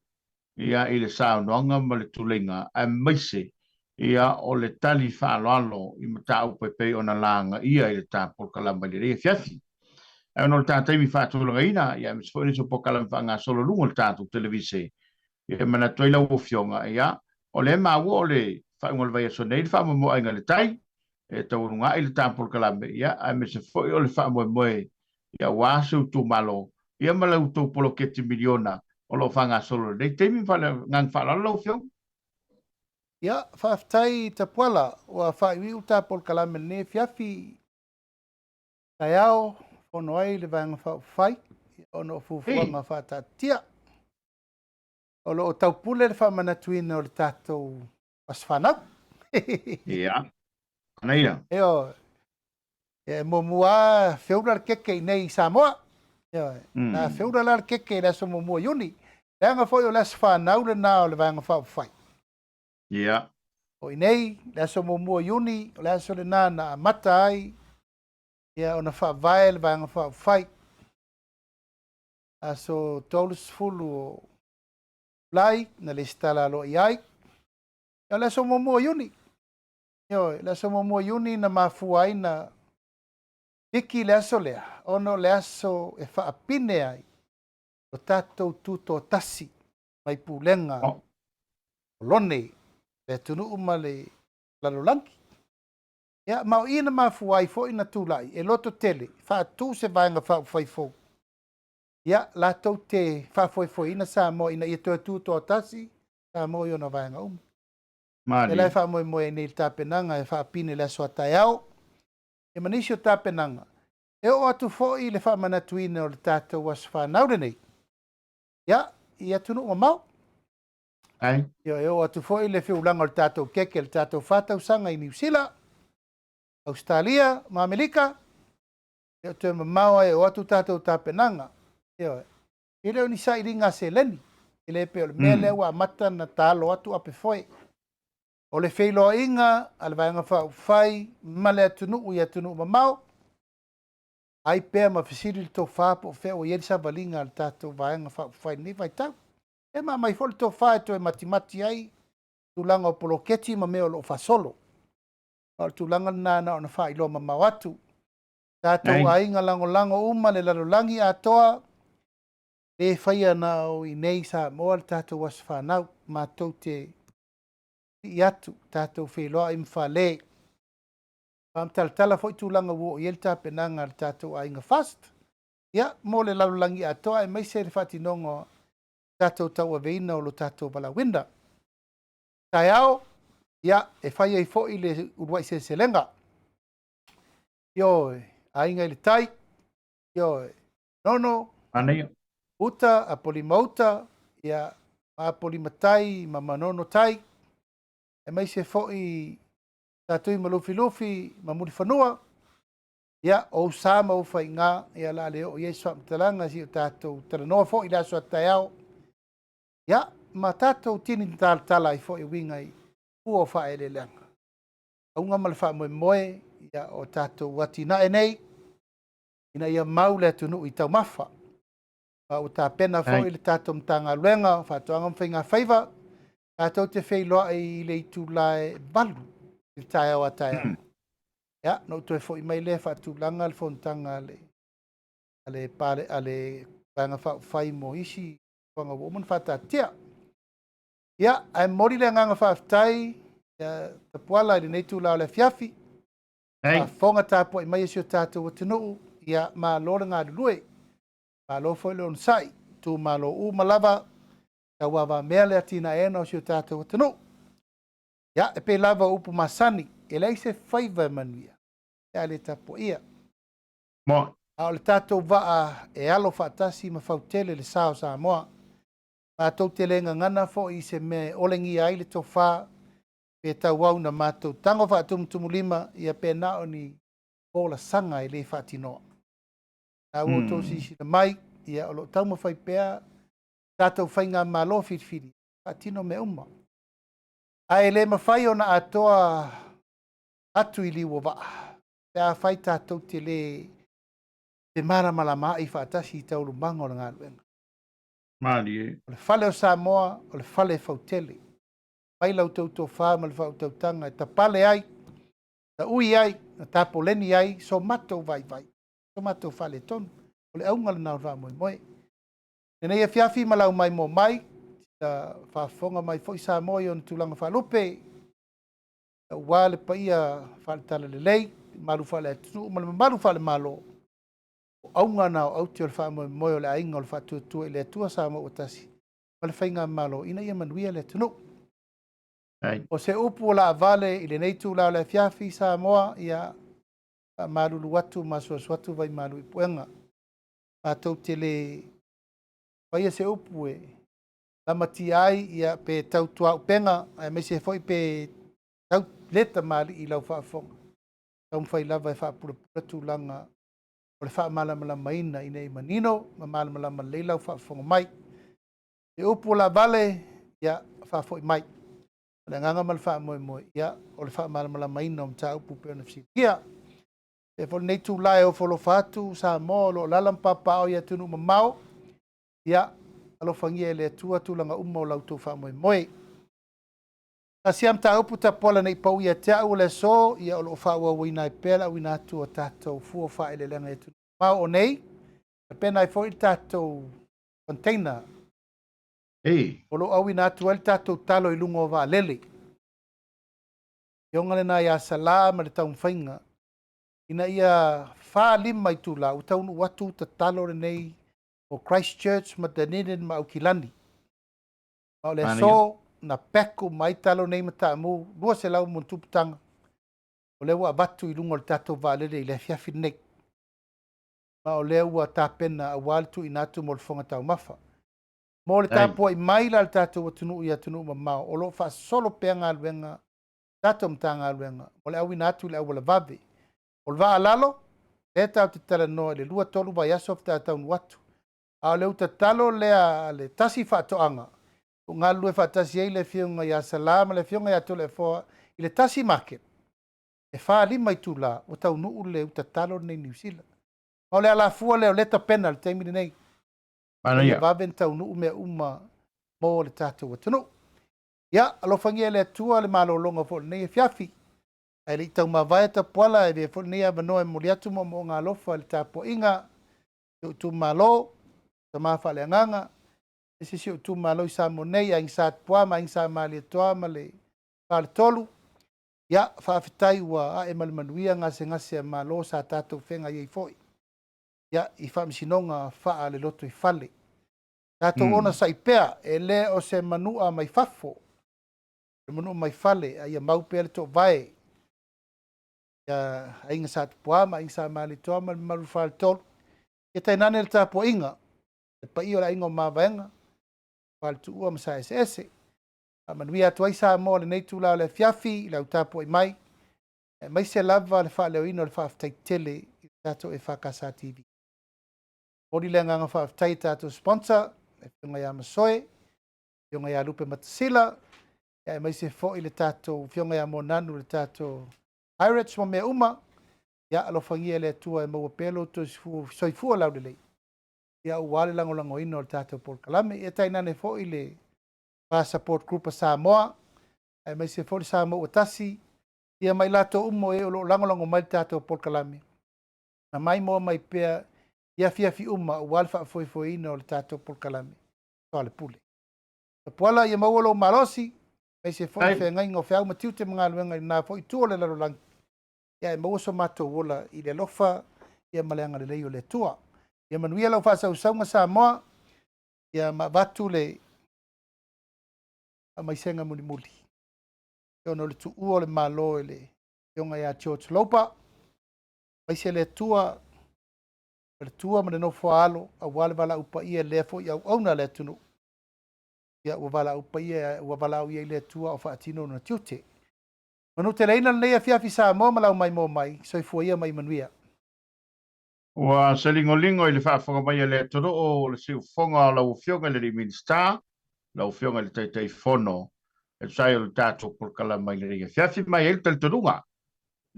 ia i le saunoanga ma le tulinga a maise ia o le tali whaaloalo i matau pepe o na langa ia i le tāpol kalamba le rea fiafi. E ono le tātai mi whātulanga ina ia mi sfo iniso po kalamba whanga solo lunga le tātou televise ia mana toila o fionga ia o le maua o le whaunga le vai aso nei le whaamo ainga le tai e tau runga i le tāpol kalamba ia a me se fo o le whaamo moe ia wasu tu malo ia malau tu polo keti miliona o lo whanga solo nei teimi ngang whalalo fionga. Ia, whaftai ta puala o a whaiwi uta pol kalame ne fiafi kai ao ono ai le vanga whai ono fufuanga whatatia o lo tau pule le whamana tuina o le tātou paswhanau. Ia, ana ia. Eo, mo mua whiura keke nei Samoa. Eo, na whiura lar keke la so mo mua yuni. Leanga foi o las whanau le nā o le vanga whai. Ia. O inei, le aso mo mua yuni, o le aso le nā na mata ai, ia o na whaavae le vanga whai. Aso tolus fulu o lai, na le stala lo iai. Ia le aso mo mua yuni. Ia le aso mo mua yuni na mafua ai na hiki le aso lea. Ono le aso e whaapine ai. O tātou tuto tasi, mai pulenga, lone, le tunu uma le lalolangi. Ia, mau ina mafuai fo ina tūlai, e loto tele, wha tū se vaenga whai fo. Ia, la tau te wha foi ina sa mo ina ia tō tūto tasi, sa mo i ona vaenga Mali. E lai wha moe moe nei tāpenanga, e wha pine le aso atai au. E manisi o tāpenanga. E o atu fo i le wha manatuina o le tātou was wha naure nei. Ia, ia tunu o mau. Ai. Ia, e o atu fo i le whiulanga o le tātou keke, le tātou whātau sanga i New Zealand, Australia, Mamelika. Ia, tue mamaua e o atu tātou tāpenanga. Ia, i leo ni sa i ringa se leni. I le pe o le mea lewa mata na tālo atu ape foe. O le wheilo inga, ale vaenga whai, ma le atunu i atunu mamau. Ai pēr ma whisiri li tō whāpo whea o ieri valinga al tātou vaenga whai ni vai tau. E ma mai foli tō whae tō e matimati ai, tūlanga o poloketi ma mea o lo whasolo. O tūlanga nāna o na whai lo ma mawatu. Tātou ainga lango uma le lalolangi atoa, le whaia na o i nei sa moa le tātou was whanau, ma tau te i atu, tātou wheloa i mwhale. Tala foi tūlanga wo i el tāpenanga le tātou ainga fast. Ia, mo le lalolangi atoa e mai se le whatinongo tātou tau a veina o lo tātou bala winda. Tai ao, ia, e whai ai fo i le uruai se selenga. Ioi, ainga i le tai. Ioi, nono. Anei. Uta, a polimauta. Ia, a polimatai, ma manono tai. E mai se fo i tātou i malufi, ma muri whanua. Ia, o usama o whai ngā, ia la leo o Iesu amtalanga si o tātou taranoa fo i laso a tai ao. Ia, ma tātou tini tala i fo i winga i ua o whae le leanga. Aunga ma le wha moe moe, ia o tātou wati na e nei, ina ia mau le tunu i tau mawha. O tā pena fo i le tātou mtanga luenga, whātuanga mwhainga whaiva, tātou te whailoa i le itu lae balu, i tai au a tai au. Ia, no tu e fo i mai le whaatulanga le fontanga ale pare, ale whanga whai mo isi, whanga woman whatatia. Ia, ai mori le nganga whaftai, ta puala i nei tūlau le fiafi. Whonga tāpua i mai esi o tātou o tinuu, ia mā lora ngā rurue. Mā lo foi le on sai, tu mā lo u malava, ka wawa mea le atina ena o si o tātou o tinuu. Ia, e pe lava upu masani, e lei se whaiva manuia. Ia le tāpua ia. Mo. A o le tātou waa e alo whaatasi ma whautele le sao sa moa. Mātou te lenga ngana fo i se me olengi ai le tō whā, pe tau wau na mātou tango whaatumutumu lima, ia pe nao ni pōla sanga i le whaatinoa. Nā uo tō sisi na mai, ia o lo tauma whai pēa, tātou whai ngā mālo whirwhiri, whaatino me uma. A e le mawhai o na atoa atu i liwa waa. pe a fai tātou te mara malama i whaatasi i tauru manga o ngā luenga. Mali e. O le fale o Samoa, o le fale fautele. Mai lau tautou wha ma le whautau tanga, ta pale ai, ta ui ai, na tapo leni ai, so matou vai. So matou fale tonu. O le aunga le nao rā moe. Nenei e fiafi malau mai mo mai, ta whaafonga mai fo i Samoa i on tūlanga whalupe, ta ua le pa ia whale tala le lei, maru whale atu, maru whale malo, o aunga nao auti o le wha moe o le ainga o le whatuatua i le atua Samoa o tasi. Ma le whainga malo, ina ia manuia le tunu. O se upu o la vale i le neitu la le fiafi Samoa ia marulu watu masuatu vai malu i puenga. A tau te le paia se upu e la mati ai ia pe tau tua upenga ai me se foi pe tau leta mali i lau whaafonga. Tau mwhai lava e whaapura tu langa o le wha malama maina i nei manino ma malama le lau whaafonga mai. E upu o la vale ia whaafoi mai. Le nganga mal wha moe ia o le wha malama maina o mta upu pe ona fsikia. E fol nei tu lai o folo fatu sa mo lo lalam papa o ia tunu mamao ia alo fangia le tua tu langa umma o lautu wha moe. Ta siam ta upu ta pola nei pau ia te au le so ia o lo wha ua wina i pela wina atu o tatou fua wha ele lenga e tunu mamao o nei. E pena i fo i tatou container. O lo au ina atu el tatou talo i lungo o va lele. Ionga le na ia salama le tau mwhainga. Ina ia wha lima i tula u taunu watu ta talo le nei o Christchurch ma Dunedin ma Aukilani. O le so na peku mai talo nei mata mu lua se lau mun tuputanga. O le ua batu i lungo le tatou vaalele i le fiafi nei. Ma o le ua tapena a waltu i natu mo le fonga tau mafa. Mo le tapu i mai la le tatou wa tunu ia tunu ma mao. O lo fa solo pea ngā luenga tatou mta ngā luenga. O le au i natu le au le vave. O le vaa lalo, e tau te tala noa le lua tolu vai asof ta tau watu. A le uta talo le tasi whaatoanga. O ngā lue whaatasi ei le fionga ia salama le fionga ia tole foa i le tasi market. E wha lima i tula o tau nuu le uta talo nei New Zealand. O le ala fua le o leta pena le teimini nei. O le vaven tau nuu mea uma mo le tatou watunu. Ia, alofangia le atua le malo longa fo nei e fiafi. Ai le tau mawai ta poala e ve fo nei avanoa e moliatu mo ngā lofa le tapo inga. Tu malo, ta mafa le anganga. E sisi tu malo i sa mo nei a insa poa ma insa mali toa ma le pale tolu. Ia, whaafitai ua a e malmanuia ngase malo sa tatou whenga iei foi. Ia, i whaamisinonga wha le loto i fale. Tatou ona sa ipea e le o se manua mai fafo. Le manua mai fale a ia maupea le to vai. Ia ainga sa tupuama, ainga sa mali toa ma maru fale tolu. Ia tai nane le tapo inga. E pa iyo la inga o mawaenga. Fale tu ua masa ese. A manuia atu aisa mo le neitu lao le fiafi, le utapo i mai. E mai se lava le fale o ino le whaaftai tele i tato e whakasa TV. Ori le nganga whaaftai tato sponsor. E whiunga ia masoe, whiunga ia lupe matasila, e mai se fo i le tato, whiunga ia mo nanu le tato Pirates mo mea uma, ia alofangia le atua e maua pelo to soifua lau le lei. Ia uwale lango ino le tato Port Kalame, ia tainane fo i le support group a Samoa, e mai se fo i Samoa watasi, ia mai lato umo e o lango mai le tato Port Kalame. Na mai moa mai pea, ia fiafi uma uwale wha ino le tato Port Kalame. Toa le pule. E puala ia mauolo malosi, mai se fo i whengai ngō whiau matiu te mga luenga i nā fo i tua le larolangi. Ia e mauoso mato wola i le lofa, ia maleanga le leio le tua. Ia manuia lau whasa usaunga Samoa, ia mawatu le maisenga muli. Ia ono le tu ua le malo le ionga ia George Lopa. Mai se le tua ma le nofo alo, a wale wala upa ia lefo i au auna le tunu. Ia ua wala upa ia, ua wala au ia le tua o whaatino na tiute. Manu te leina le neia fiafi Samoa malau mai mo mai, soifua ia mai manuia. Ua salingolingo i le whaafonga mai le toro o le siu fonga lau fionga le minister, lau fionga le taitai fono, e sai o le tato por kala mai le ringa. Fiafi mai el tal torunga.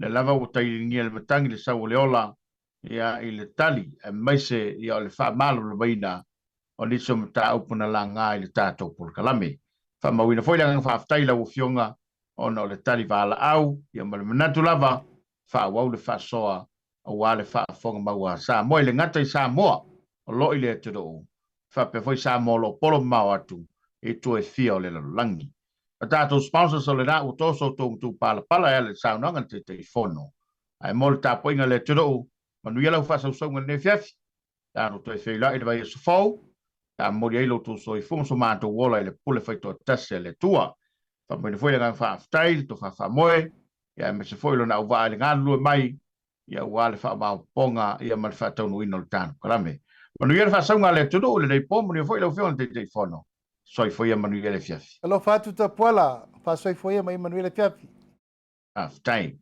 le lava o tailingia le matangi le sau le ola ia i le tali e maise ia o le whaamalo le waina o niso mta upuna la ngā i le tātou pulkalame. Whamawina foi langa whaafitai lau fionga o na o le tali wala au ia ma le manatu lava whaawau le whaasoa o wale whaafonga maua sa moe le ngata i sa moa o lo i le tudo o. Whape foi sa moa lo polo mau atu e tu e fia o le langi. A tātou sponsors o le nā u toso tō pala pala e le saunanga te fono. Ai mo le tāpoinga le tudo o manuia lau whaasausonga ne fiafi. Tāno to e whila i le vai e sofau. Ta mori ai lo tu so i fumo so mato wola i le pule fai to tase le tua. Fa mo ni foi nga fa style to fa moe. Ya me se foi lo na uva le ngalu mai. Ya wale fa ma ponga ya mal fa tonu ino tan. Kalame. Manu ia fa saunga le tudo le dei pomo ni foi lo fion te fono. So i foi manu ia le fiafi. Alo fatu ta pola fa soi foi mai Manuel Fiafi. Ah, time.